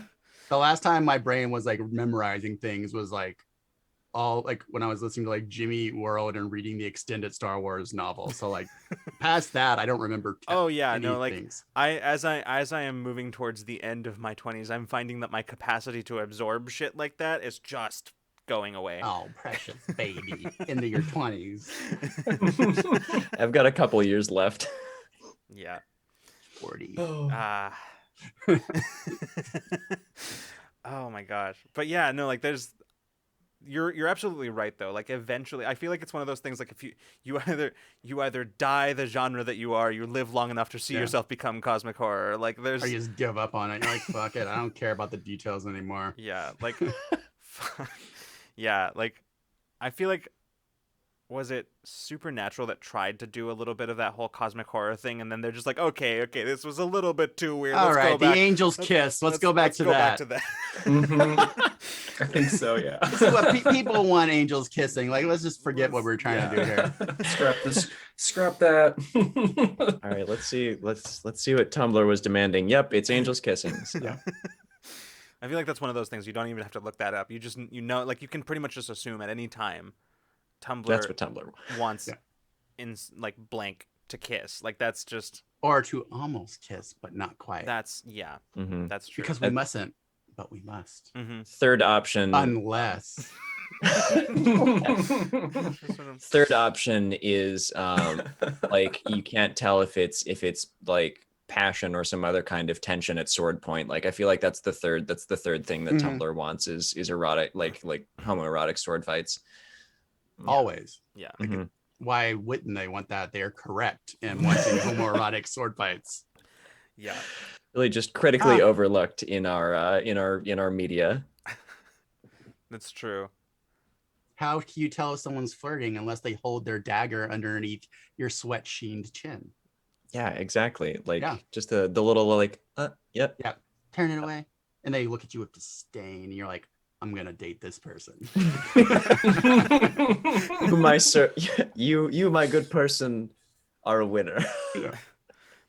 the last time my brain was like memorizing things was like all like when I was listening to like Jimmy Eat World and reading the extended Star Wars novel. So like past that, I don't remember. Oh yeah, any no, like things. as I am moving towards the end of my 20s, I'm finding that my capacity to absorb shit like that is just going away. Oh, precious baby, into your 20s. I've got a couple years left. Yeah. 40. Ah. Oh my gosh. But yeah, no, like there's you're absolutely right though. Like eventually I feel like it's one of those things like if you either die the genre that you are, you live long enough to see Yeah. yourself become cosmic horror. Like there's Or you just give up on it. You're like, fuck it. I don't care about the details anymore. yeah, like yeah, like I feel like was it Supernatural that tried to do a little bit of that whole cosmic horror thing, and then they're just like, okay, this was a little bit too weird. All Let's right, go the back. angel's kiss. Let's go back to go that. back to that. I think so, yeah. See what people want angels kissing. Like, let's just forget what we're trying to do here. Scrap that. All right, let's see what Tumblr was demanding. Yep, it's angels kissing. So. Yeah. I feel like that's one of those things you don't even have to look that up. You just like you can pretty much just assume at any time Tumblr That's what Tumblr wants in like blank to kiss. Like that's just Or to almost kiss, but not quite. that's Mm-hmm. that's true. Because we mustn't, but we must. Mm-hmm. Third option. Unless. Third option is like you can't tell if it's like passion or some other kind of tension at sword point. Like I feel like that's the third thing that Tumblr wants is erotic like homoerotic sword fights. Always. Yeah. Like, Mhm. why wouldn't they want that? They're correct in wanting homoerotic sword fights. Yeah. Really just critically overlooked in our media. That's true. How can you tell if someone's flirting unless they hold their dagger underneath your sweat sheened chin? Yeah, exactly. Like just the little like yep. Yeah. Turn it away. And they look at you with disdain and you're like, I'm gonna date this person. You, my sir, you, my good person, are a winner. Yeah.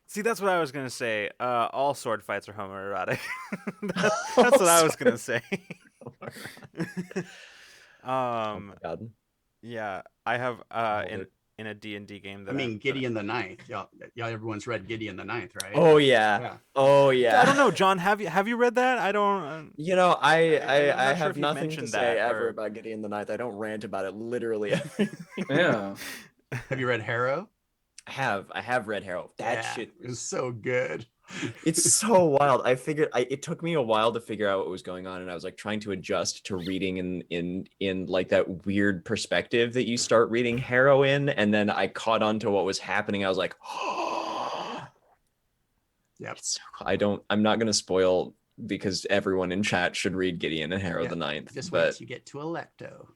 See, that's what I was gonna say. All sword fights are homoerotic. That's what I was gonna say. Oh my God. Yeah, I have in a D&D game that I mean, Gideon the Ninth. Y'all, everyone's read Gideon the Ninth, right? Oh yeah. Oh yeah. I don't know, John. Have you read that? I don't. You know, I I'm not sure have if you nothing to mentioned say that, ever or- about Gideon the Ninth. I don't rant about it literally every. Yeah. Have you read Harrow? I have read Harrow. That shit is so good. It's so wild. It took me a while to figure out what was going on, and I was like trying to adjust to reading in like that weird perspective that you start reading Harrow in, and then I caught on to what was happening. I was like, oh, yeah. I'm not gonna spoil because everyone in chat should read Gideon and Harrow the Ninth. Just but wait till you get to Electo.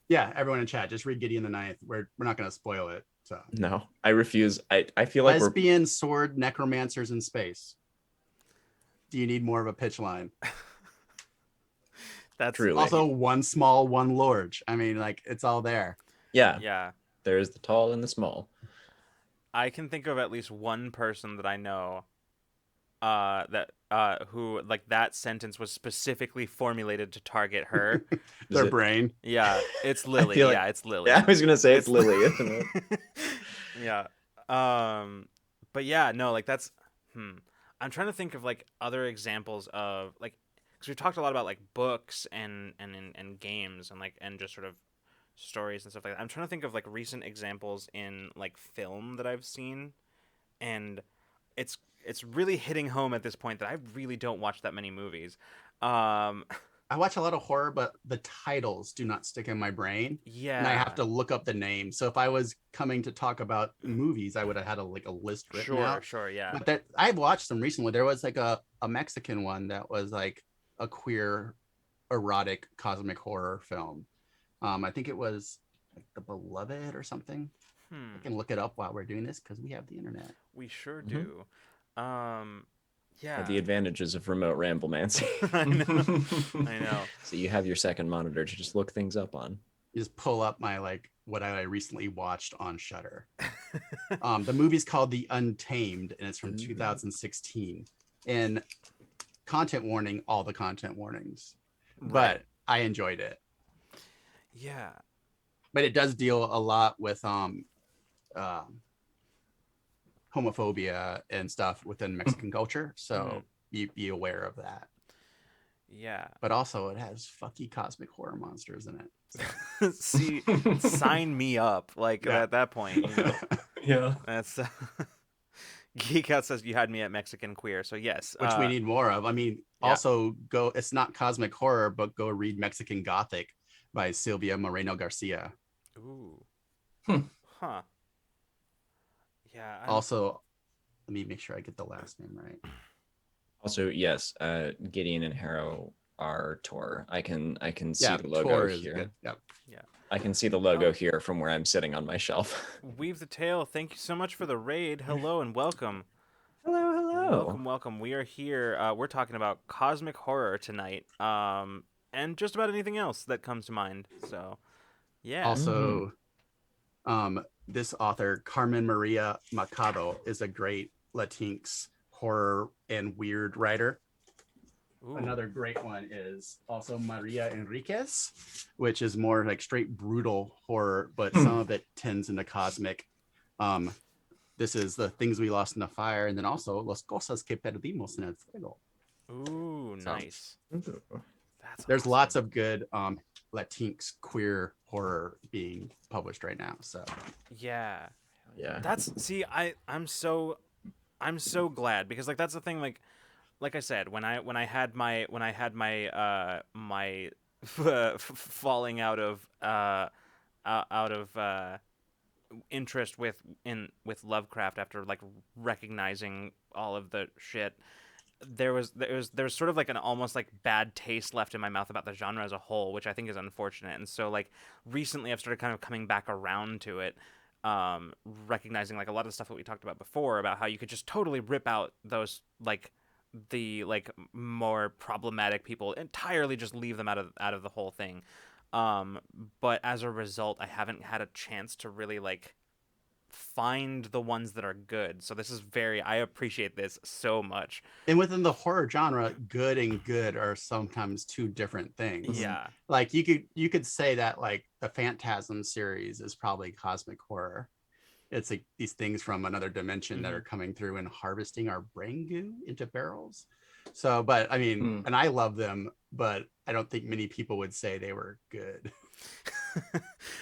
Yeah, everyone in chat, just read Gideon the Ninth. We're not going to spoil it. So no, I refuse. I feel like lesbian sword necromancers in space. Do you need more of a pitch line? That's truly also one small, one large. I mean, like it's all there. Yeah. There's the tall and the small. I can think of at least one person that I know who like that sentence was specifically formulated to target her. Their brain. Yeah, it's Lily. Yeah, it's Lily. Yeah, I was gonna say it's Lily, isn't it? Yeah. But yeah, no, like that's I'm trying to think of like other examples of like because we've talked a lot about like books and games and just sort of stories and stuff like that. I'm trying to think of like recent examples in like film that I've seen, and it's really hitting home at this point that I really don't watch that many movies. I watch a lot of horror, but the titles do not stick in my brain. Yeah. And I have to look up the name. So if I was coming to talk about movies, I would have had a list written out. Sure, yeah. But I've watched them recently. There was like a Mexican one that was like a queer erotic cosmic horror film. I think it was like The Beloved or something. I can look it up while we're doing this because we have the internet. We sure do. Yeah. The advantages of remote Ramblemancy. I know. So you have your second monitor to just look things up on. You just pull up my what I recently watched on Shudder. The movie's called The Untamed, and it's from 2016. And content warning all the content warnings, Right. but I enjoyed it. Yeah. But it does deal a lot with homophobia and stuff within Mexican culture, so you be aware of that. Yeah. But also, it has fucky cosmic horror monsters in it. So. See, sign me up. Like at that point, you know. Yeah. That's Geek Out says you had me at Mexican queer. So yes, Which we need more of. I mean, also go. It's not cosmic horror, but go read Mexican Gothic by Silvia Moreno Garcia. Ooh. Hmm. Huh. Yeah. Also, let me make sure I get the last name right. Also, yes, Gideon and Harrow are Tor. I can see the logo Tor is here. good. Yep. Yeah. I can see the logo here from where I'm sitting on my shelf. Weave the Tail, thank you so much for the raid. Hello and welcome. Hello. Welcome. We are here. We're talking about cosmic horror tonight. And just about anything else that comes to mind. So, yeah. Also, this author, Carmen Maria Machado, is a great Latinx horror and weird writer. Ooh. Another great one is also Maria Enriquez, which is more like straight brutal horror, but some of it tends into cosmic. This is The Things We Lost in the Fire, and then also Las Cosas que Perdimos en el Fuego. Ooh, nice. There's lots of good Latinx queer horror being published right now. So yeah. Yeah. I'm so glad, because like that's the thing, like I said, when I had my my falling out of interest with Lovecraft after like recognizing all of the shit, there was sort of like an almost like bad taste left in my mouth about the genre as a whole, which I think is unfortunate. And so like recently I've started kind of coming back around to it, recognizing like a lot of the stuff that we talked about before, about how you could just totally rip out those like the like more problematic people entirely, just leave them out of the whole thing. But as a result, I haven't had a chance to really like find the ones that are good. So this is I appreciate this so much. And within the horror genre, good and good are sometimes two different things. Yeah. Like you could say that like the Phantasm series is probably cosmic horror. It's like these things from another dimension that are coming through and harvesting our brain goo into barrels. So, but I mean, and I love them, but I don't think many people would say they were good.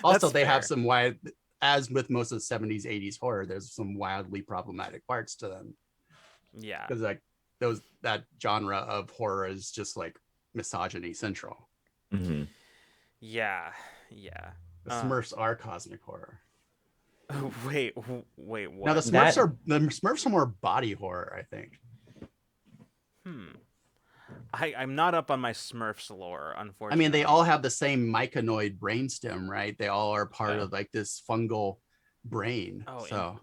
Also, they have some wild, as with most of the 70s, 80s horror, there's some wildly problematic parts to them. Yeah. Because like that genre of horror is just like misogyny central. Mm-hmm. Yeah. The Smurfs are cosmic horror. Wait, what? Now the Smurfs are more body horror, I think. I'm not up on my Smurfs lore, unfortunately. I mean, they all have the same myconoid brainstem, right? They all are part of like this fungal brain. Oh, so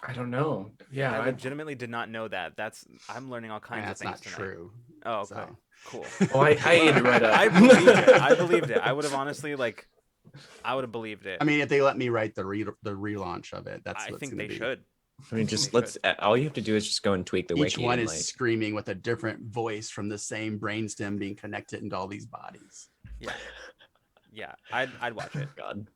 I don't know. Yeah, I legitimately did not know that. I'm learning all kinds of things that's not tonight. true. Oh, okay. So. Cool. Oh, I had read up. I believed it. I would have honestly I would have believed it. I mean, if they let me write the relaunch of it, I think they should. I mean, just all you have to do is just go and tweak the wiki. Each one is screaming with a different voice from the same brainstem being connected into all these bodies. Yeah. I'd watch it. God.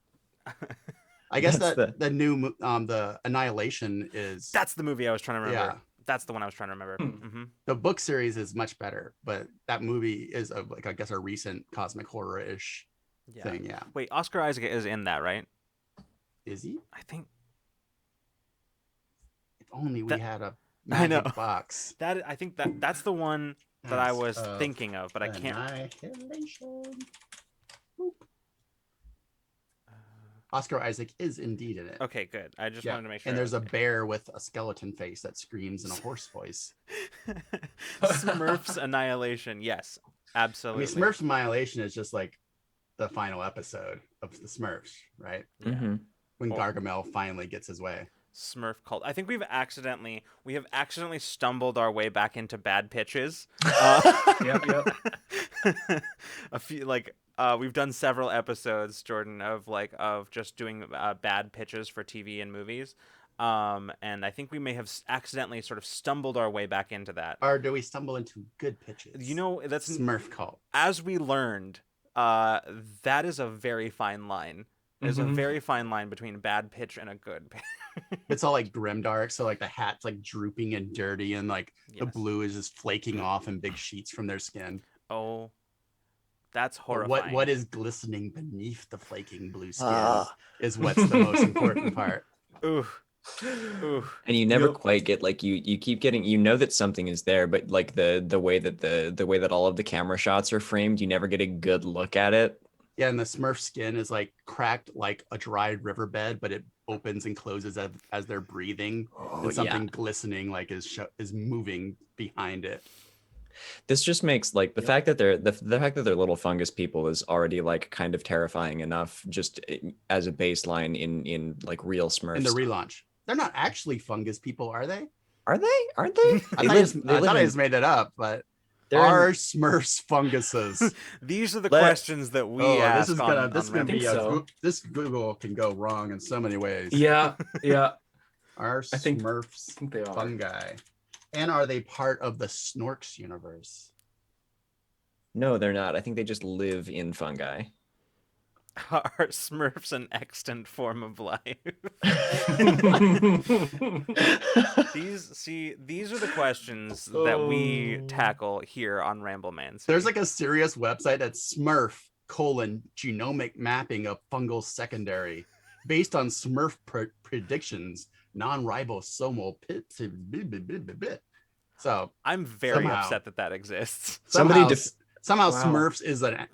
I guess the new the Annihilation is. That's the movie I was trying to remember. Yeah. That's the one I was trying to remember. Mm-hmm. The book series is much better, but that movie is I guess a recent cosmic horror-ish thing. Yeah. Wait, Oscar Isaac is in that, right? Is he? I think. If only we had a magic box. I think that's the one that I was thinking of, but I can't. Annihilation. Oscar Isaac is indeed in it. Okay, good. I just wanted to make sure. And there's a bear with a skeleton face that screams in a hoarse voice. Smurfs Annihilation. Yes, absolutely. I mean, Smurfs Annihilation is just like the final episode of the Smurfs, right? Mm-hmm. When Gargamel finally gets his way. Smurf cult. I think we have accidentally stumbled our way back into bad pitches. Yep. A few we've done several episodes, Jordan, of just doing bad pitches for TV and movies. And I think we may have accidentally sort of stumbled our way back into that. Or do we stumble into good pitches? You know, that's Smurf cult. as we learned. That is a very fine line. There's a very fine line between bad pitch and a good pitch. It's all like grimdark, so like the hat's like drooping and dirty, and like the Yes. blue is just flaking off in big sheets from their skin. Oh, that's But horrifying. what is glistening beneath the flaking blue skin is what's the most important part. Ooh. Ooh. And you never quite get like you keep getting, you know that something is there, but like the way that the way that all of the camera shots are framed, you never get a good look at it. Yeah, and the Smurf skin is like cracked like a dried riverbed, but it opens and closes as they're breathing, and something glistening like is moving behind it. This just makes like the fact that the fact that they're little fungus people is already like kind of terrifying enough just as a baseline in like real Smurfs. In the relaunch, they're not actually fungus people, are they? Are they? Aren't they? I thought I just made it up, but are Smurfs funguses? These are the questions that we ask. This Google can go wrong in so many ways. Yeah. Are Smurfs they are fungi? And are they part of the Snorks universe? No, they're not. I think they just live in fungi. Are Smurfs an extant form of life? These are the questions that we tackle here on Ramblemancy. There's like a serious website that's genomic mapping of fungal secondary based on Smurf predictions, non-ribosomal pit. So I'm very upset that exists. Somehow Smurfs is an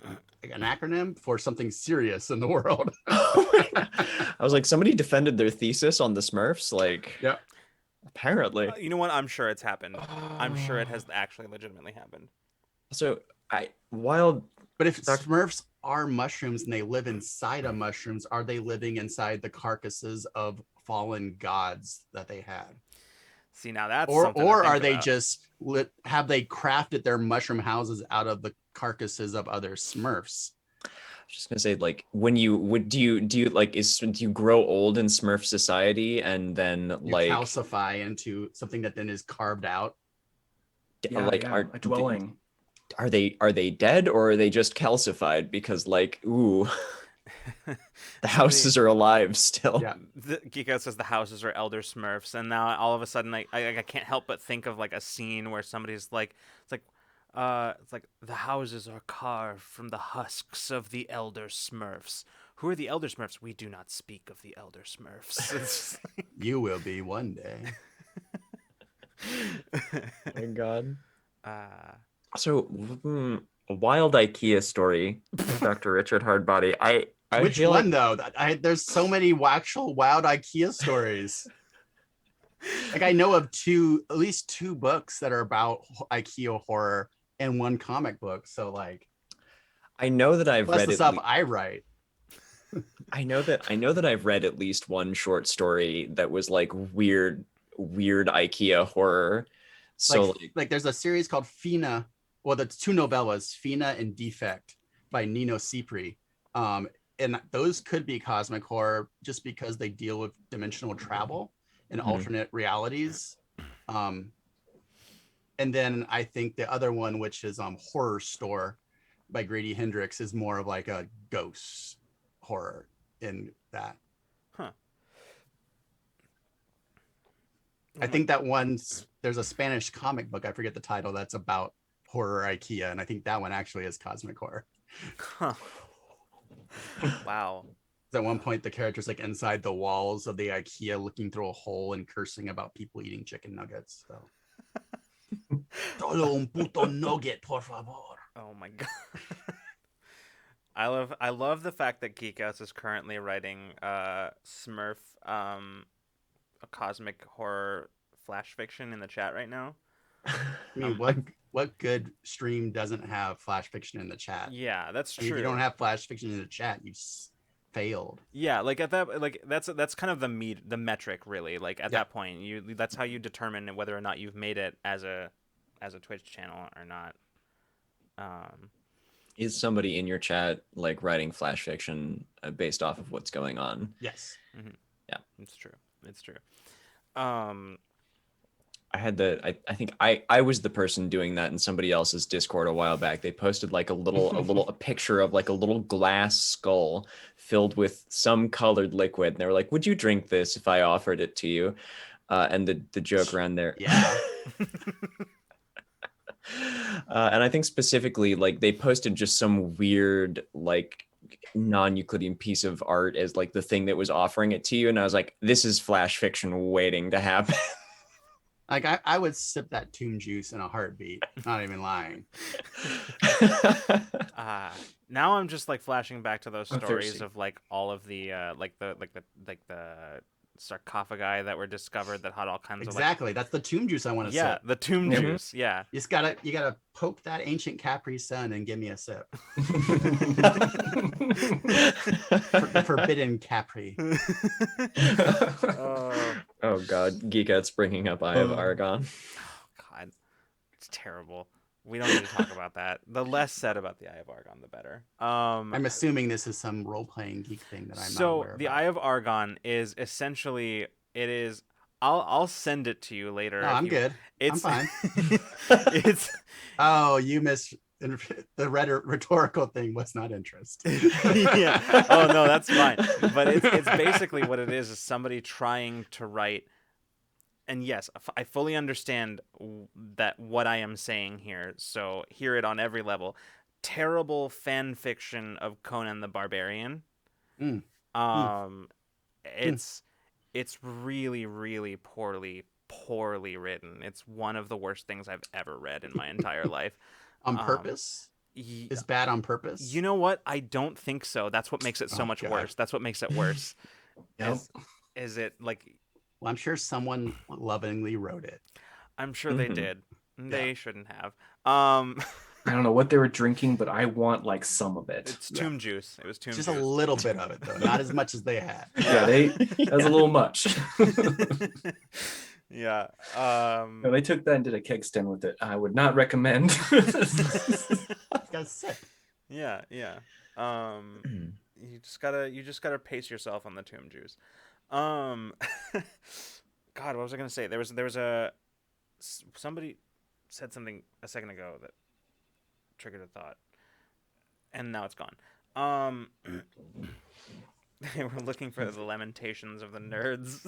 acronym for something serious in the world. I was like, somebody defended their thesis on the Smurfs. Like, yeah, apparently. You know what? I'm sure it's happened. I'm sure it has actually legitimately happened. So But if Smurfs are mushrooms and they live inside of mushrooms, are they living inside the carcasses of fallen gods that they had? See, now that's or are they just have they crafted their mushroom houses out of the carcasses of other Smurfs? I was just gonna say, like, when you do you grow old in Smurf society and then you calcify into something that then is carved out? A dwelling. Are they dead or are they just calcified? Because like, ooh. The houses are alive still. Yeah. Geeko says the houses are elder Smurfs, and now all of a sudden I can't help but think of like a scene where somebody's like, it's like the houses are carved from the husks of the elder Smurfs. Who are the elder Smurfs? We do not speak of the elder Smurfs. You will be one day. Thank God. So a wild IKEA story, Dr. Richard Hardbody. Which one though? There's so many actual wild IKEA stories. Like I know of at least two books that are about IKEA horror and one comic book. So like, I know that I've read the stuff I write. I know that I've read at least one short story that was like weird IKEA horror. So like there's a series called Fina. Well, the two novellas, Fina and Defect by Nino Cipri. And those could be cosmic horror just because they deal with dimensional travel and alternate realities. And then I think the other one, which is Horror Store by Grady Hendrix, is more of like a ghost horror in that. Huh. I think that there's a Spanish comic book, I forget the title, that's about horror IKEA, and I think that one actually is cosmic horror. Huh. Wow. At one point the character's like inside the walls of the IKEA looking through a hole and cursing about people eating chicken nuggets. So todo un puto nugget, por favor. Oh my God. I love the fact that Geekhouse is currently writing Smurf a cosmic horror flash fiction in the chat right now. I mean, what good stream doesn't have flash fiction in the chat? Yeah, that's true. If you don't have flash fiction in the chat, you failed. Yeah, like at that, like that's kind of the metric, really. Like at that point, that's how you determine whether or not you've made it as a Twitch channel or not. Is somebody in your chat like writing flash fiction based off of what's going on? Yes. Mm-hmm. Yeah, it's true. It's true. I had I think I was the person doing that in somebody else's Discord a while back. They posted like a picture of like a little glass skull filled with some colored liquid. And they were like, "Would you drink this if I offered it to you?" And the joke around there. Yeah. And I think specifically, like they posted just some weird like non-Euclidean piece of art as like the thing that was offering it to you, and I was like, "This is flash fiction waiting to happen." Like I would sip that tomb juice in a heartbeat. Not even lying. Now I'm just like flashing back to those I'm stories thirsty. of like all of the like the sarcophagi that were discovered that had all kinds Exactly. That's the tomb juice I of want like to yeah, sip. the tomb Yep. juice. Yeah. You gotta poke that ancient Capri Sun and give me a sip. The forbidden Capri. Oh God, Geeket's bringing up Eye of Argon. God, it's terrible. We don't need to talk about that. The less said about the Eye of Argon, the better. I'm assuming this is some role-playing geek thing that I'm not So aware of. the Eye of Argon is essentially it is. I'll send it to you later. No, I'm good. I'm fine. It's Oh, you missed the rhetorical thing was not interest. yeah. Oh no, that's fine. But it's basically what it is somebody trying to write. And yes, I fully understand that what I am saying here. So hear it on every level. Terrible fan fiction of Conan the Barbarian. Mm. It's really really poorly written. It's one of the worst things I've ever read in my entire life. On purpose? Is bad on purpose? You know what? I don't think so. That's what makes it so Oh, much God. worse. That's what makes it worse. Yep. Is it like? Well, I'm sure someone lovingly wrote it. I'm sure they Mhm. did. They shouldn't have. I don't know what they were drinking, but I want like some of it. It's tomb juice. It was tomb Just juice. a little bit of it, though. Not as much as they had. Yeah, that was a little much. Yeah. No, they took that and did a keg stand with it. I would not recommend. Got sick. Yeah. You just gotta pace yourself on the tomb juice. God, what was I gonna say? There was somebody said something a second ago that triggered a thought, and now it's gone. They were looking for the lamentations of the nerds.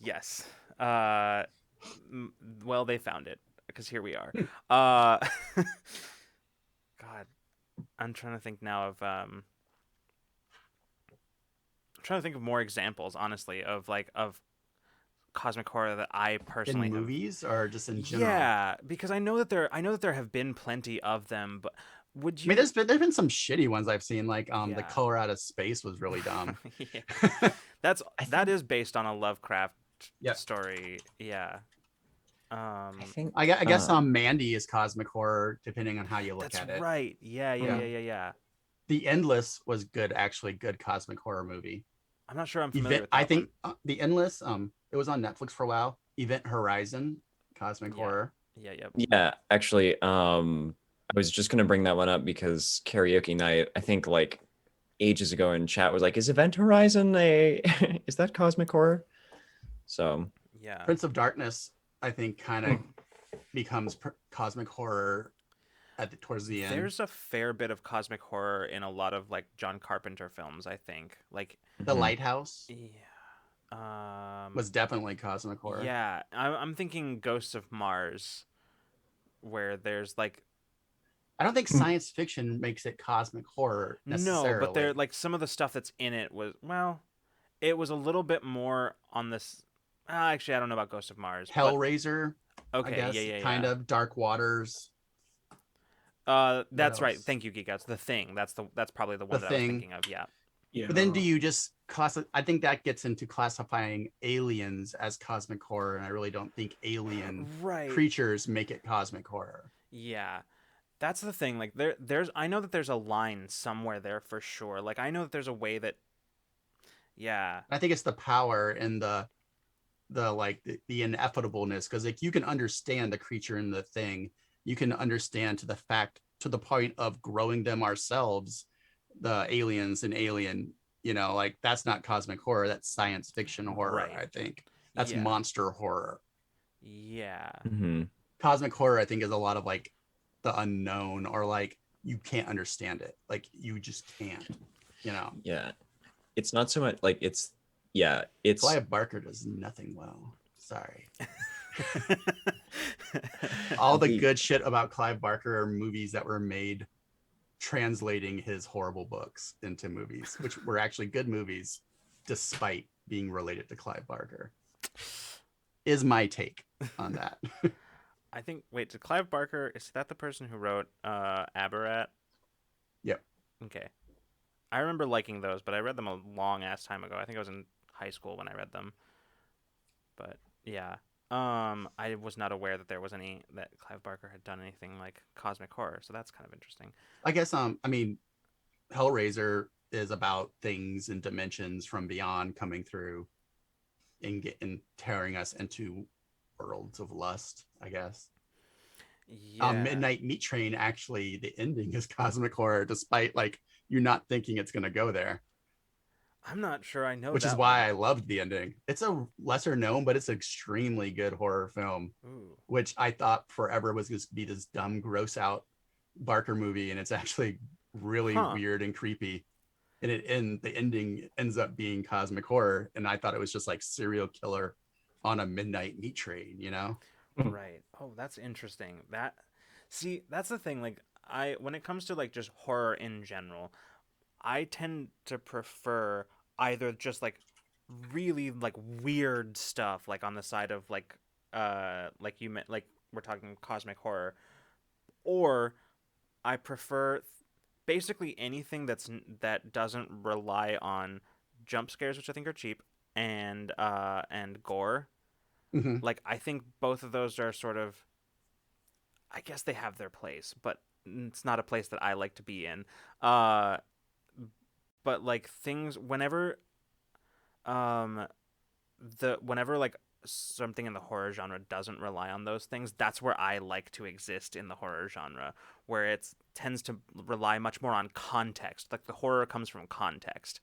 Yes. Well, they found it because here we are. God, I'm trying to think now of I'm trying to think of more examples, honestly, of cosmic horror that I personally In have. movies or just in general? Yeah, because I know that there have been plenty of them, but would I you? mean, there's been some shitty ones I've seen, like The Yeah. Color Out of Space was really dumb. Yeah. That is based on a Lovecraft Yep. story. Yeah. I think I guess Mandy is cosmic horror, depending on how you look That's at it. right. Yeah. The Endless was good, actually good cosmic horror movie. I'm not sure I'm familiar with that I think one. The Endless, it was on Netflix for a while. Event Horizon, cosmic horror. Yeah. Yeah, actually, I was just gonna bring that one up because karaoke night, I think like ages ago in chat was like, is Event Horizon is that cosmic horror? So Yeah. Prince of Darkness, I think, kind of becomes cosmic horror towards the end. There's a fair bit of cosmic horror in a lot of like John Carpenter films, I think. Like The Lighthouse was definitely cosmic horror. Yeah, I'm thinking Ghosts of Mars, where there's like I don't think science fiction makes it cosmic horror necessarily. no, but there like some of the stuff that's in it was it was a little bit more on this. Actually, I don't know about Ghost of Mars. Hellraiser. Okay, I guess, yeah. Kind of Dark Waters. That's right. else? Thank you, Geekouts. The Thing. That's probably the one The that I was Thing. thinking of. Yeah. Yeah. But then do you just I think that gets into classifying aliens as cosmic horror, and I really don't think alien creatures make it cosmic horror. Yeah. That's the thing. Like I know that there's a line somewhere there for sure. Like I know that there's a way that yeah. I think it's the power and the inevitableness, because like you can understand the creature in the thing. You can understand to the point of growing them ourselves, the aliens and Alien, You know, like that's not cosmic horror, that's science fiction horror, Right. I think. That's Yeah. monster horror. Yeah. Mhm. Cosmic horror, I think, is a lot of like the unknown, or like you can't understand it. Like you just can't, you know. Yeah. It's not so much like it's Clive Barker does nothing well. Sorry. All the good shit about Clive Barker are movies that were made translating his horrible books into movies, which were actually good movies despite being related to Clive Barker. Is my take on that. I think. Wait, did Clive Barker? Is that the person who wrote Abarat? Yep. Okay. I remember liking those, but I read them a long ass time ago. I think I was in high school when I read them. But yeah. I was not aware that there was any that Clive Barker had done anything like cosmic horror, so that's kind of interesting. I guess I mean, Hellraiser is about things and dimensions from beyond coming through and tearing us into worlds of lust, I guess. Yeah. Midnight Meat Train, actually, the ending is cosmic horror, despite like you're not thinking it's gonna go there. I'm not sure I know Which is that why one. I loved the ending. It's a lesser known, but it's an extremely good horror film, Ooh. which I thought forever was going to be this dumb, gross out Barker movie, and it's actually really Huh. weird and creepy. And the ending ends up being cosmic horror, and I thought it was just like serial killer on a midnight meat train, you know? Right. Oh, that's interesting. See, that's the thing. Like, when it comes to like just horror in general, I tend to prefer either just like really like weird stuff, like on the side of like you meant, like we're talking cosmic horror, or I prefer basically anything that doesn't rely on jump scares, which I think are cheap, and gore. Mm-hmm. Like, I think both of those are sort of, I guess they have their place, but it's not a place that I like to be in. Uh, but like things um whenever like something in the horror genre doesn't rely on those things, that's where I like to exist in the horror genre, where it tends to rely much more on context. Like the horror comes from context.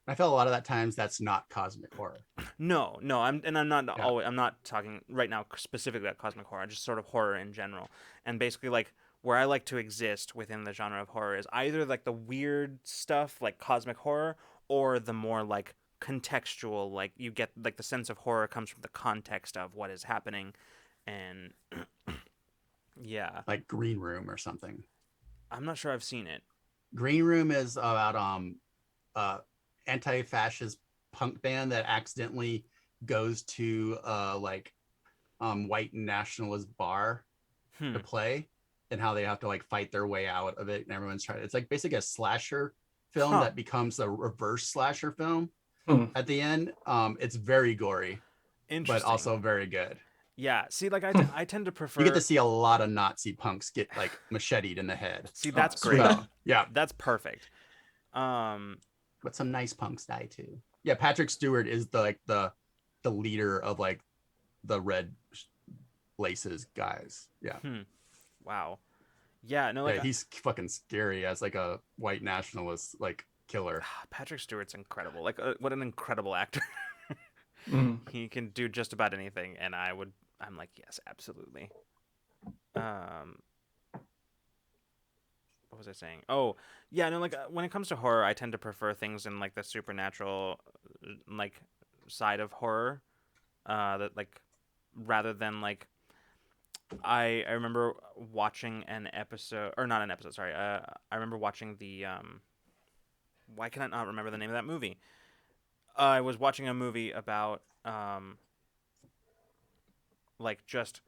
I felt a lot of that times that's not cosmic horror. No, I'm not Yeah. always, I'm not talking right now specifically about cosmic horror, just sort of horror in general. And basically like where I like to exist within the genre of horror is either like the weird stuff like cosmic horror, or the more like contextual, like you get like the sense of horror comes from the context of what is happening. And yeah, Like Green Room or something. I'm not sure I've seen it. Green Room is about uh anti-fascist punk band that accidentally goes to like white nationalist bar to Hmm. play, and how they have to like fight their way out of it, and everyone's trying. It's like basically a slasher film Huh. that becomes a reverse slasher film Hmm. at the end. It's very gory, but Interesting. also very good. Yeah, see, like I tend to You get prefer. to see a lot of Nazi punks get like macheted in the head. See, Oh, that's sweet. great. So yeah, That's perfect. Um, but some nice punks die too. Yeah, Patrick Stewart is the leader of like the red laces guys. Yeah. wow. Yeah, no, Yeah, like he's fucking scary as like a white nationalist like killer. Patrick Stewart's incredible. Like, what an incredible actor. Mhm. He can do just about anything, and I'm like, yes, absolutely. Um, what was I saying? Oh, yeah, no, like when it comes to horror, I tend to prefer things in like the supernatural, like side of horror. That like rather than like I remember watching an episode, or not an episode, sorry. I remember watching the why can I not remember the name of that movie? I was watching a movie about like just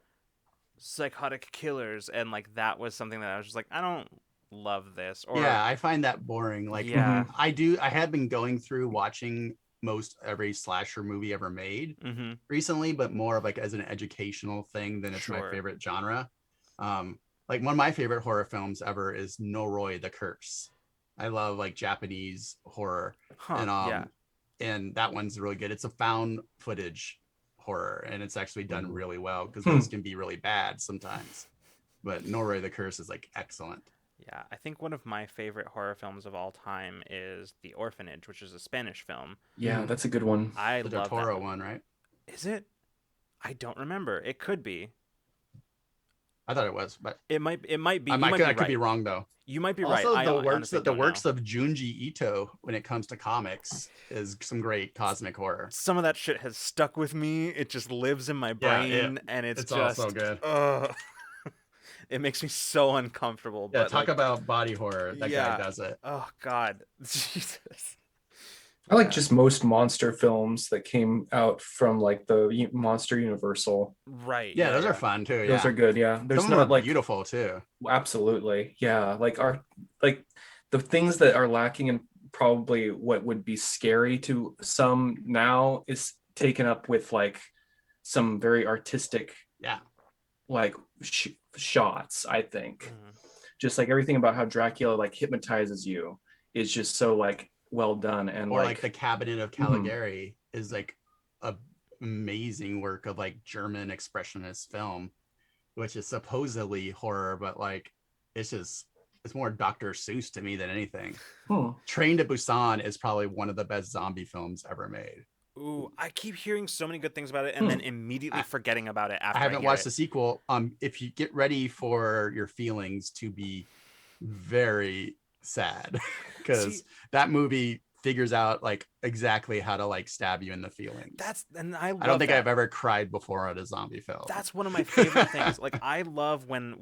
psychotic killers, and like that was something that I was just like, I don't love this. Or Yeah, I find that boring. Like yeah. I have been going through watching most every slasher movie ever made Mm-hmm. recently, but more of like as an educational thing than it's my Sure. favorite genre. Like one of my favorite horror films ever is Noroi the Curse. I love like Japanese horror, Huh. and Yeah. and that one's really good. It's a found footage horror, and it's actually done Ooh. really well because Hmm. those can be really bad sometimes. But Noroi the Curse is like excellent. Yeah, I think one of my favorite horror films of all time is The Orphanage, which is a Spanish film. Yeah, that's a good one. I The Del love that Toro movie. one, right? Is it? I don't remember. It could be. I thought it was, but It might. It might be. I You might might be I could be right. wrong though. You might be right. Also, I the works honestly the don't know. works of Junji Ito when it comes to comics is some great cosmic horror. Some of that shit has stuck with me. It just lives in my Yeah, brain, and it's all just. so good. It makes me so uncomfortable. Yeah, But talk like, about body horror. That guy yeah. does it. Oh God, Jesus. I like Yeah. just most monster films that came out from like the Monster Universal. Right. Yeah, those are Yeah. fun too. Those Yeah, are good. Yeah, there's some of them not are like beautiful too. absolutely. Yeah, like the things that are lacking in probably what would be scary to some now is taken up with like some very artistic Yeah, like shots. I think Mhm. just like everything about how Dracula like hypnotizes you is just so like well done and or like the like Cabinet of mhm. Caligari is like a amazing work of like German expressionist film, which is supposedly horror, but like it's more Dr. Seuss to me than anything. Train to Busan is probably one of the best zombie films ever made. Ooh, I keep hearing so many good things about it, and then immediately I, forgetting about it I after I haven't hear watched it. the sequel. If you get ready for your feelings to be very sad, See, because that movie figures out like exactly how to like stab you in the feelings. I I don't love think that. I've ever cried before at a zombie film. That's one of my favorite things. Like I love when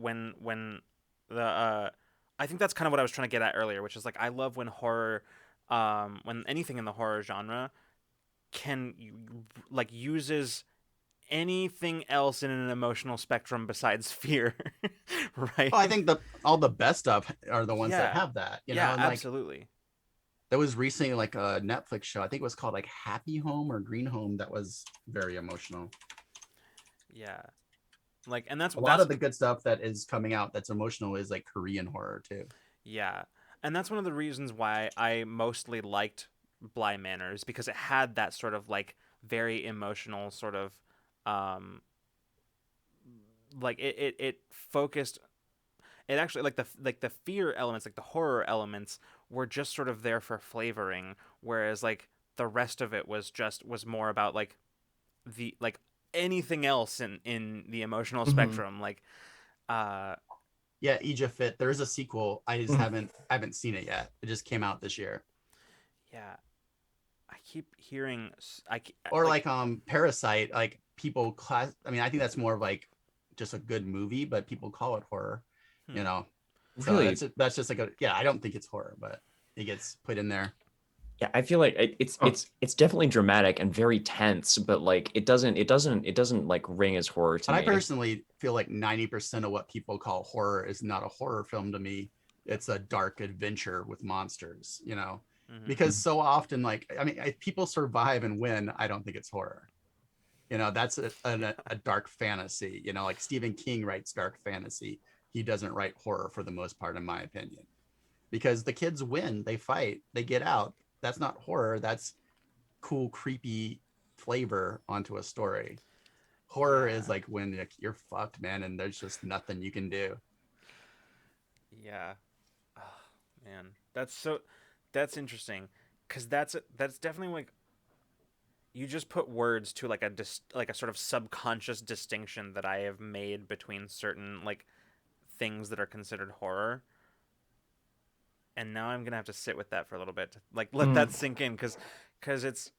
the I think that's kind of what I was trying to get at earlier, which is like I love when horror when anything in the horror genre can like uses anything else in an emotional spectrum besides fear. Right? Well, I think all the best stuff are the ones that Yeah. have that, you know, Yeah, and like absolutely. there was recently like a Netflix show, I think it was called like Happy Home or Green Home, that was very emotional. Yeah. Like and that's A lot of the good stuff that is coming out that's emotional is like Korean horror too. yeah. And that's one of the reasons why I mostly liked Bly Manor is because it had that sort of like very emotional sort of um like it focused it actually like the fear elements, like the horror elements were just sort of there for flavoring, whereas like the rest of it was more about like the like anything else in the emotional Mhm. spectrum like uh Yeah, Egypt Fit. There is a sequel. I just Mhm. haven't seen it yet. It just came out this year. yeah, I keep hearing Or like like Parasite. Like people class. I mean, I think that's more of like just a good movie, but people call it horror. You hmm, know. So Really, that's just like a yeah. I don't think it's horror, but it gets put in there. yeah, I feel like it's definitely dramatic and very tense, but like it doesn't like ring as horror to But I me. personally feel like 90% of what people call horror is not a horror film to me. It's a dark adventure with monsters, you know, hmm, because so often, like, I mean, if people survive and win, I don't think it's horror. You know, that's a dark fantasy, you know, like Stephen King writes dark fantasy. He doesn't write horror for the most part, in my opinion, because the kids win, they fight, they get out. That's not horror. That's cool, creepy flavor onto a story. Horror yeah, is like when like, you're fucked, man, and there's just nothing you can do. yeah. Oh, man, that's interesting because that's definitely like you just put words to like like a sort of subconscious distinction that I have made between certain like things that are considered horror, and now I'm gonna have to sit with that for a little bit to, like let that sink in because it's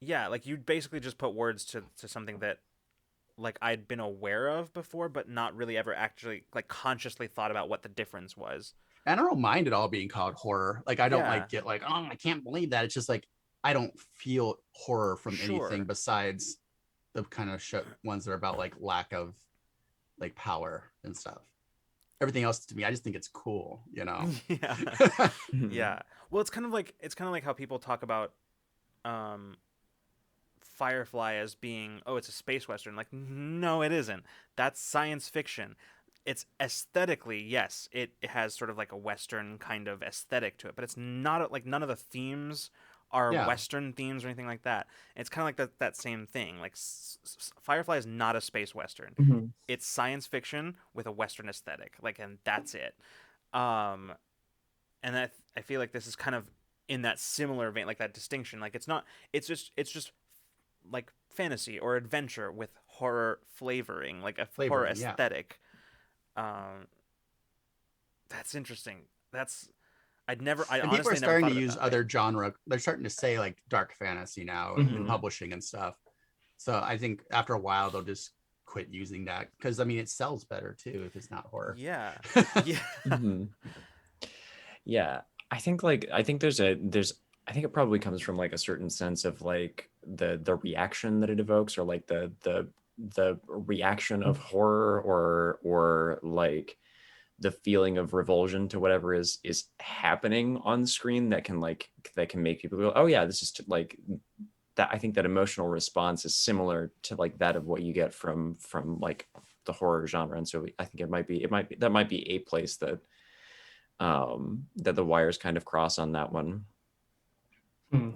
yeah, like you basically just put words to something that like I'd been aware of before but not really ever actually like consciously thought about what the difference was. And I don't mind it all being called horror. Like I don't Yeah, like get like, oh, I can't believe that. It's just like I don't feel horror from anything sure. besides the kind of ones that are about like lack of like power and stuff. Everything else to me, I just think it's cool, you know. Yeah. Yeah. Well, it's kind of like how people talk about um Firefly as being, oh, it's a space western. Like, no, it isn't. That's science fiction. It's aesthetically, yes, it has sort of like a western kind of aesthetic to it, but it's not like none of the themes are Yeah. western themes or anything like that. It's kind of like that same thing. Like Firefly is not a space western. Mhm. It's science fiction with a western aesthetic. Like, and that's it. And I feel like this is kind of in that similar vein, like that distinction. Like it's just like fantasy or adventure with horror flavoring, like a horror Flavoring, yeah. aesthetic. That's interesting. I And people are honestly never starting thought to of it use that way. other genre. They're starting to say like dark fantasy now in Mhm. publishing and stuff. So I think after a while they'll just quit using that because I mean it sells better too if it's not horror. Yeah, yeah, Mhm. Yeah, I think there's I think it probably comes from like a certain sense of like the reaction that it evokes, or like the reaction of horror, or like the feeling of revulsion to whatever is happening on the screen that can make people go, oh yeah, this is like that. I think that emotional response is similar to like that of what you get from like the horror genre. And so I think that might be a place that that the wires kind of cross on that one. Hmm.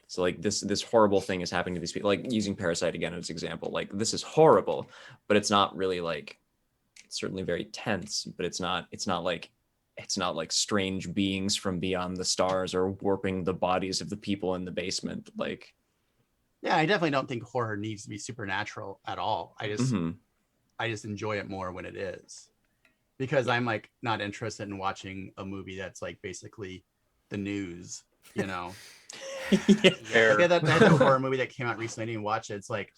So like this horrible thing is happening to these people, like using Parasite again as an example. Like this is horrible, but it's not really like, it's certainly very tense, but it's not like strange beings from beyond the stars or warping the bodies of the people in the basement. Like, Yeah, I definitely don't think horror needs to be supernatural at all. I mhm. just enjoy it more when it is. Because I'm like not interested in watching a movie that's like basically the news, you know. Yeah. Fair. Like that horror movie that came out recently, I didn't watch it. It's like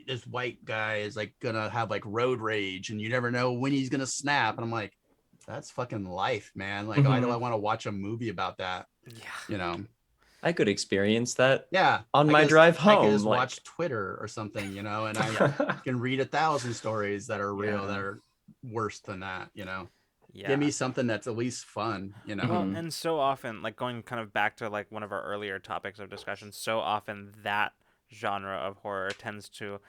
this white guy is like gonna have like road rage and you never know when he's gonna snap. And I'm like, that's fucking life, man. Like, why do I want to watch a movie about that? yeah. You know? I could experience that Yeah. on my drive I could home. just Like, watch Twitter or something, you know, and I can read 1,000 stories that are real Yeah. that are worse than that, you know. Yeah. Give me something that's at least fun, you know. Well, Mhm. and so often, like going kind of back to like one of our earlier topics of discussion, so often that genre of horror tends to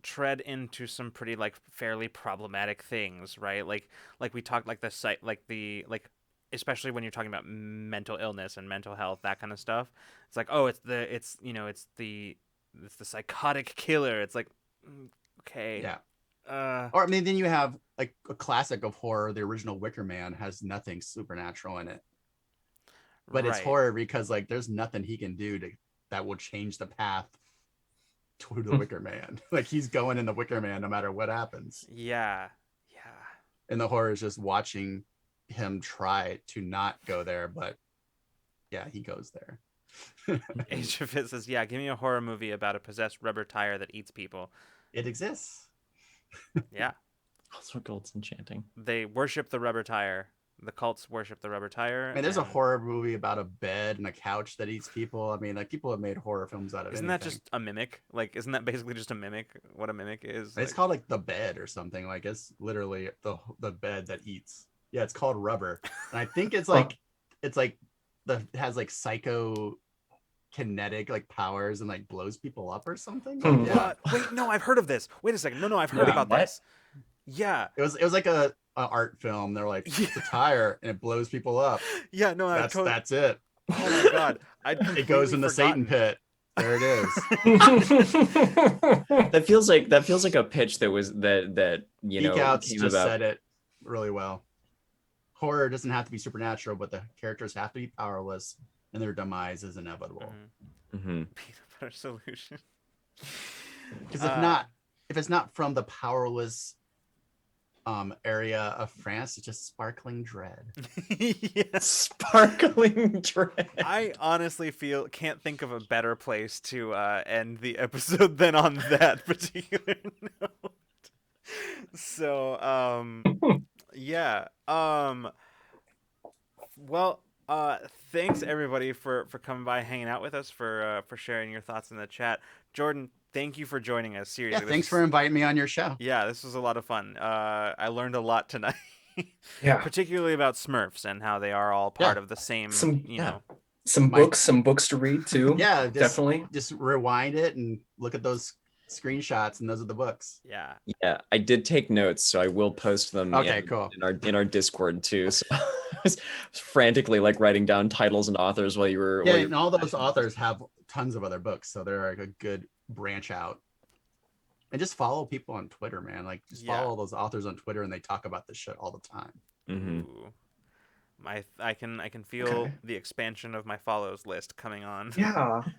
tread into some pretty like fairly problematic things, right? Like we talked like the site, like the like especially when you're talking about mental illness and mental health, that kind of stuff. It's like, oh, it's the psychotic killer. It's like, okay, Yeah. uh, Or I mean, then you have like a classic of horror. The original Wicker Man has nothing supernatural in it, but it's right. horror because like there's nothing he can do that will change the path to the Wicker Man. Like he's going in the Wicker Man no matter what happens. Yeah, yeah. And the horror is just watching him try to not go there, but yeah, he goes there. Age of It says, yeah, give me a horror movie about a possessed rubber tire that eats people. It exists. Yeah. also cults enchanting. They worship the rubber tire. The cults worship the rubber tire. I mean, there's a and- horror movie about a bed and a couch that eats people. I mean, like people have made horror films out of Isn't anything. that just a mimic? Like, isn't that basically just a mimic? What a mimic is? It's Like- called like the bed or something. Like it's literally the bed that eats. Yeah, it's called Rubber, and I think it's like has like psycho kinetic like powers and like blows people up or something. Like, yeah, What? Wait, no, I've heard of this. Wait a second. No, I've heard Wait, about what? this. Yeah. it was like a art film. They're like Yeah. it's a tire and it blows people up. Yeah, no, I've totally... That's it. Oh my god. It goes in the Satan pit. There it is. That feels like a pitch that was that you Geek know Outs came just about. said it really well. Horror doesn't have to be supernatural, but the characters have to be powerless, and their demise is inevitable. Mhm. Peanut butter solution. Because if it's not from the powerless area of France, it's just sparkling dread. Yeah. Sparkling dread. I honestly can't think of a better place to end the episode than on that particular note. So, yeah. Well, thanks everybody for coming by, hanging out with us, for sharing your thoughts in the chat. Jordan, thank you for joining us. Yeah, Seriously. thanks for inviting me on your show. Yeah, this was a lot of fun. I learned a lot tonight. Yeah. Particularly about Smurfs and how they are all part of the same, you know. Some My- books to read too. Yeah, definitely. Just rewind it and look at those screenshots, and those are the books. Yeah. Yeah, I did take notes, so I will post them Okay, cool. in our Discord too. So I was frantically like writing down titles and authors while you were Yeah, and all those authors have tons of other books, so they're like a good branch out. And just follow people on Twitter, man. Like just Yeah. follow all those authors on Twitter, and they talk about this shit all the time. Ooh. I can feel Okay. the expansion of my follows list coming on. Yeah. And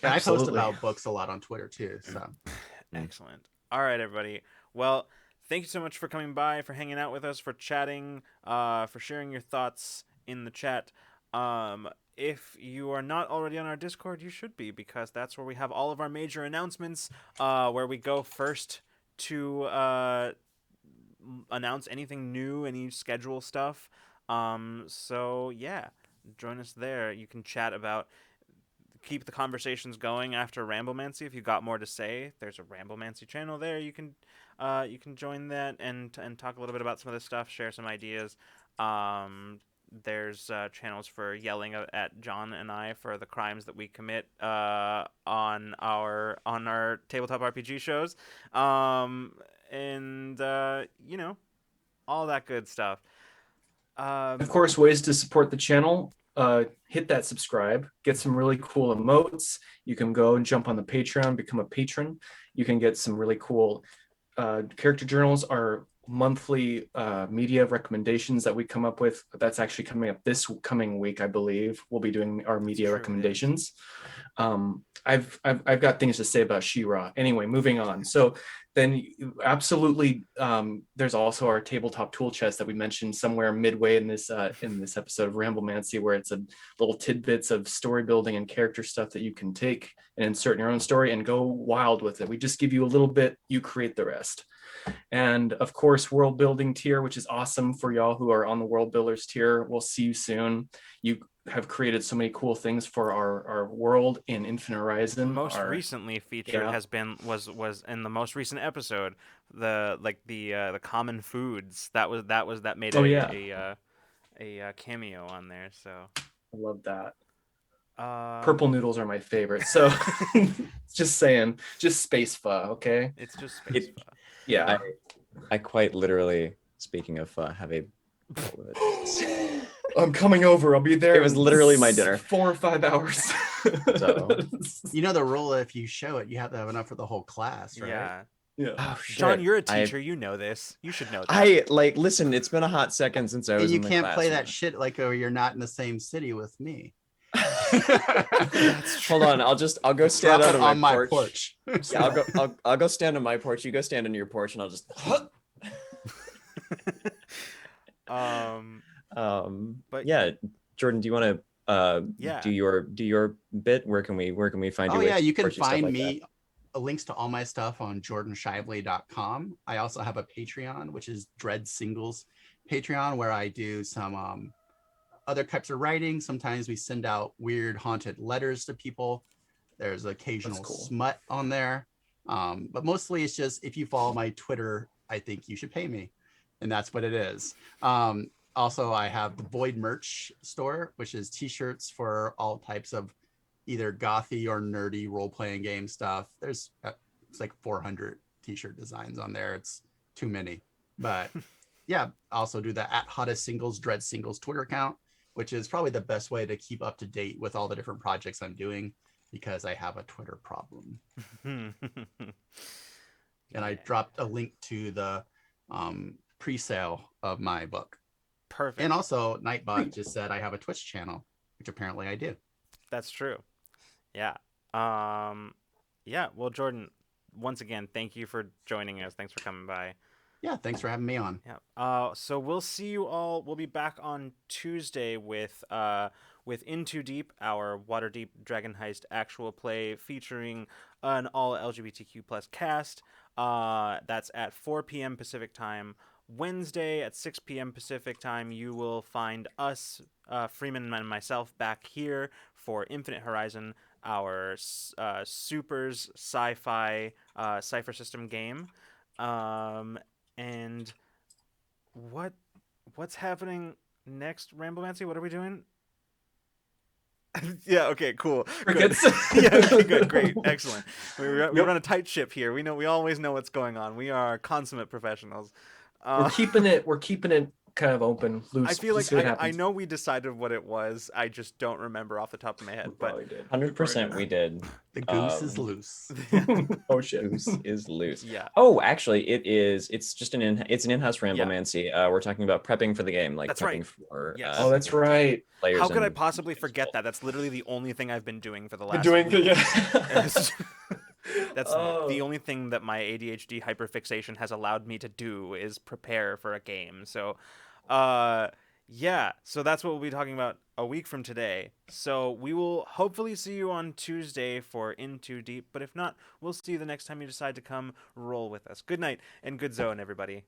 I post Absolutely. about books a lot on Twitter too. So Excellent. All right, everybody. Well, thank you so much for coming by, for hanging out with us, for chatting, for sharing your thoughts in the chat. If you are not already on our Discord, you should be, because that's where we have all of our major announcements, where we go first to announce anything new, any schedule stuff. So yeah, join us there. You can chat about, keep the conversations going after Ramblemancy. If you got more to say, there's a Ramblemancy channel there. You can join that and talk a little bit about some of this stuff, share some ideas. There's channels for yelling at John and I for the crimes that we commit on our tabletop RPG shows, and all that good stuff. Of course, ways to support the channel. Hit that subscribe, get some really cool emotes. You can go and jump on the Patreon, become a patron. You can get some really cool character journals, our monthly media recommendations that we come up with. That's actually coming up this coming week, I believe. We'll be doing our media recommendations. I've got things to say about She-Ra. Anyway, moving on. So then absolutely, there's also our tabletop tool chest that we mentioned somewhere midway in this episode of Ramblemancy, where it's a little tidbits of story building and character stuff that you can take and insert in your own story and go wild with it. We just give you a little bit, you create the rest. And of course, world building tier, which is awesome for y'all who are on the world builders tier. We'll see you soon. You have created so many cool things for our world in Infinite Horizon. Most recently featured was in the most recent episode, the common foods that made a cameo on there. So I love that. Purple noodles are my favorite. So just saying, just space pho, okay? It's just space pho. Yeah. I quite literally, speaking of have a bowl of it. I'm coming over. I'll be there. It was literally my dinner. 4 or 5 hours. So you know the rule: if you show it, you have to have enough for the whole class, right? Yeah. Yeah. Oh, shit. John, you're a teacher. You know this. You should know that. Listen, it's been a hot second since I was And you in the can't play classroom. that shit like, oh, you're not in the same city with me. Hold on, I'll go stand out on my porch. Yeah, I'll go stand on my porch. You go stand on your porch, and I'll just. But yeah, Jordan, do you want to do your bit? Where can we find you? Oh yeah, you can find like me. Links to all my stuff on jordanshively.com. I also have a Patreon, which is Dread Singles Patreon, where I do some other types of writing. Sometimes we send out weird haunted letters to people. There's occasional smut on there. But mostly it's just, if you follow my Twitter, I think you should pay me. And that's what it is. Also, I have the Void merch store, which is t-shirts for all types of either gothy or nerdy role-playing game stuff. There's it's like 400 t-shirt designs on there. It's too many. But yeah, I also do the @hottest_singles Dread Singles Twitter account, which is probably the best way to keep up to date with all the different projects I'm doing, because I have a Twitter problem. And I dropped a link to the pre-sale of my book. Perfect. And also, Nightbot just said I have a Twitch channel, which apparently I do. That's true. Yeah. Yeah. Well, Jordan, once again, thank you for joining us. Thanks for coming by. Yeah, thanks for having me on. Yeah. So we'll see you all. We'll be back on Tuesday with Into Deep, our Waterdeep Dragon Heist actual play featuring an all LGBTQ+ cast. That's at 4 p.m. Pacific time. Wednesday at 6 p.m. Pacific time, you will find us, Freeman and myself, back here for Infinite Horizon, our supers sci-fi cipher system game. And what's happening next, Ramblemancy? What are we doing? Yeah, okay, cool. Good. Yeah, okay, good, great, excellent. We run a tight ship here. We always know what's going on. We are consummate professionals. We're keeping it kind of open, loose. I feel We'll like see what I happens. know we decided what it was. I just don't remember off the top of my head. We But probably did. 100% we did. The goose is loose. Oh shit. Goose is loose. yeah, Oh, actually, it is. It's just it's an in-house Yeah. Ramblemancy. We're talking about prepping for the game, like That's prepping right. for Yes. Oh, that's right. players. how could I and possibly games forget involved. that? That's literally the only thing I've been doing for the Been last doing week. yeah. That's Oh. the only thing that my ADHD hyperfixation has allowed me to do is prepare for a game. So, yeah, so that's what we'll be talking about a week from today. So we will hopefully see you on Tuesday for In Too Deep, but if not, we'll see you the next time you decide to come roll with us. Good night and good zone, everybody.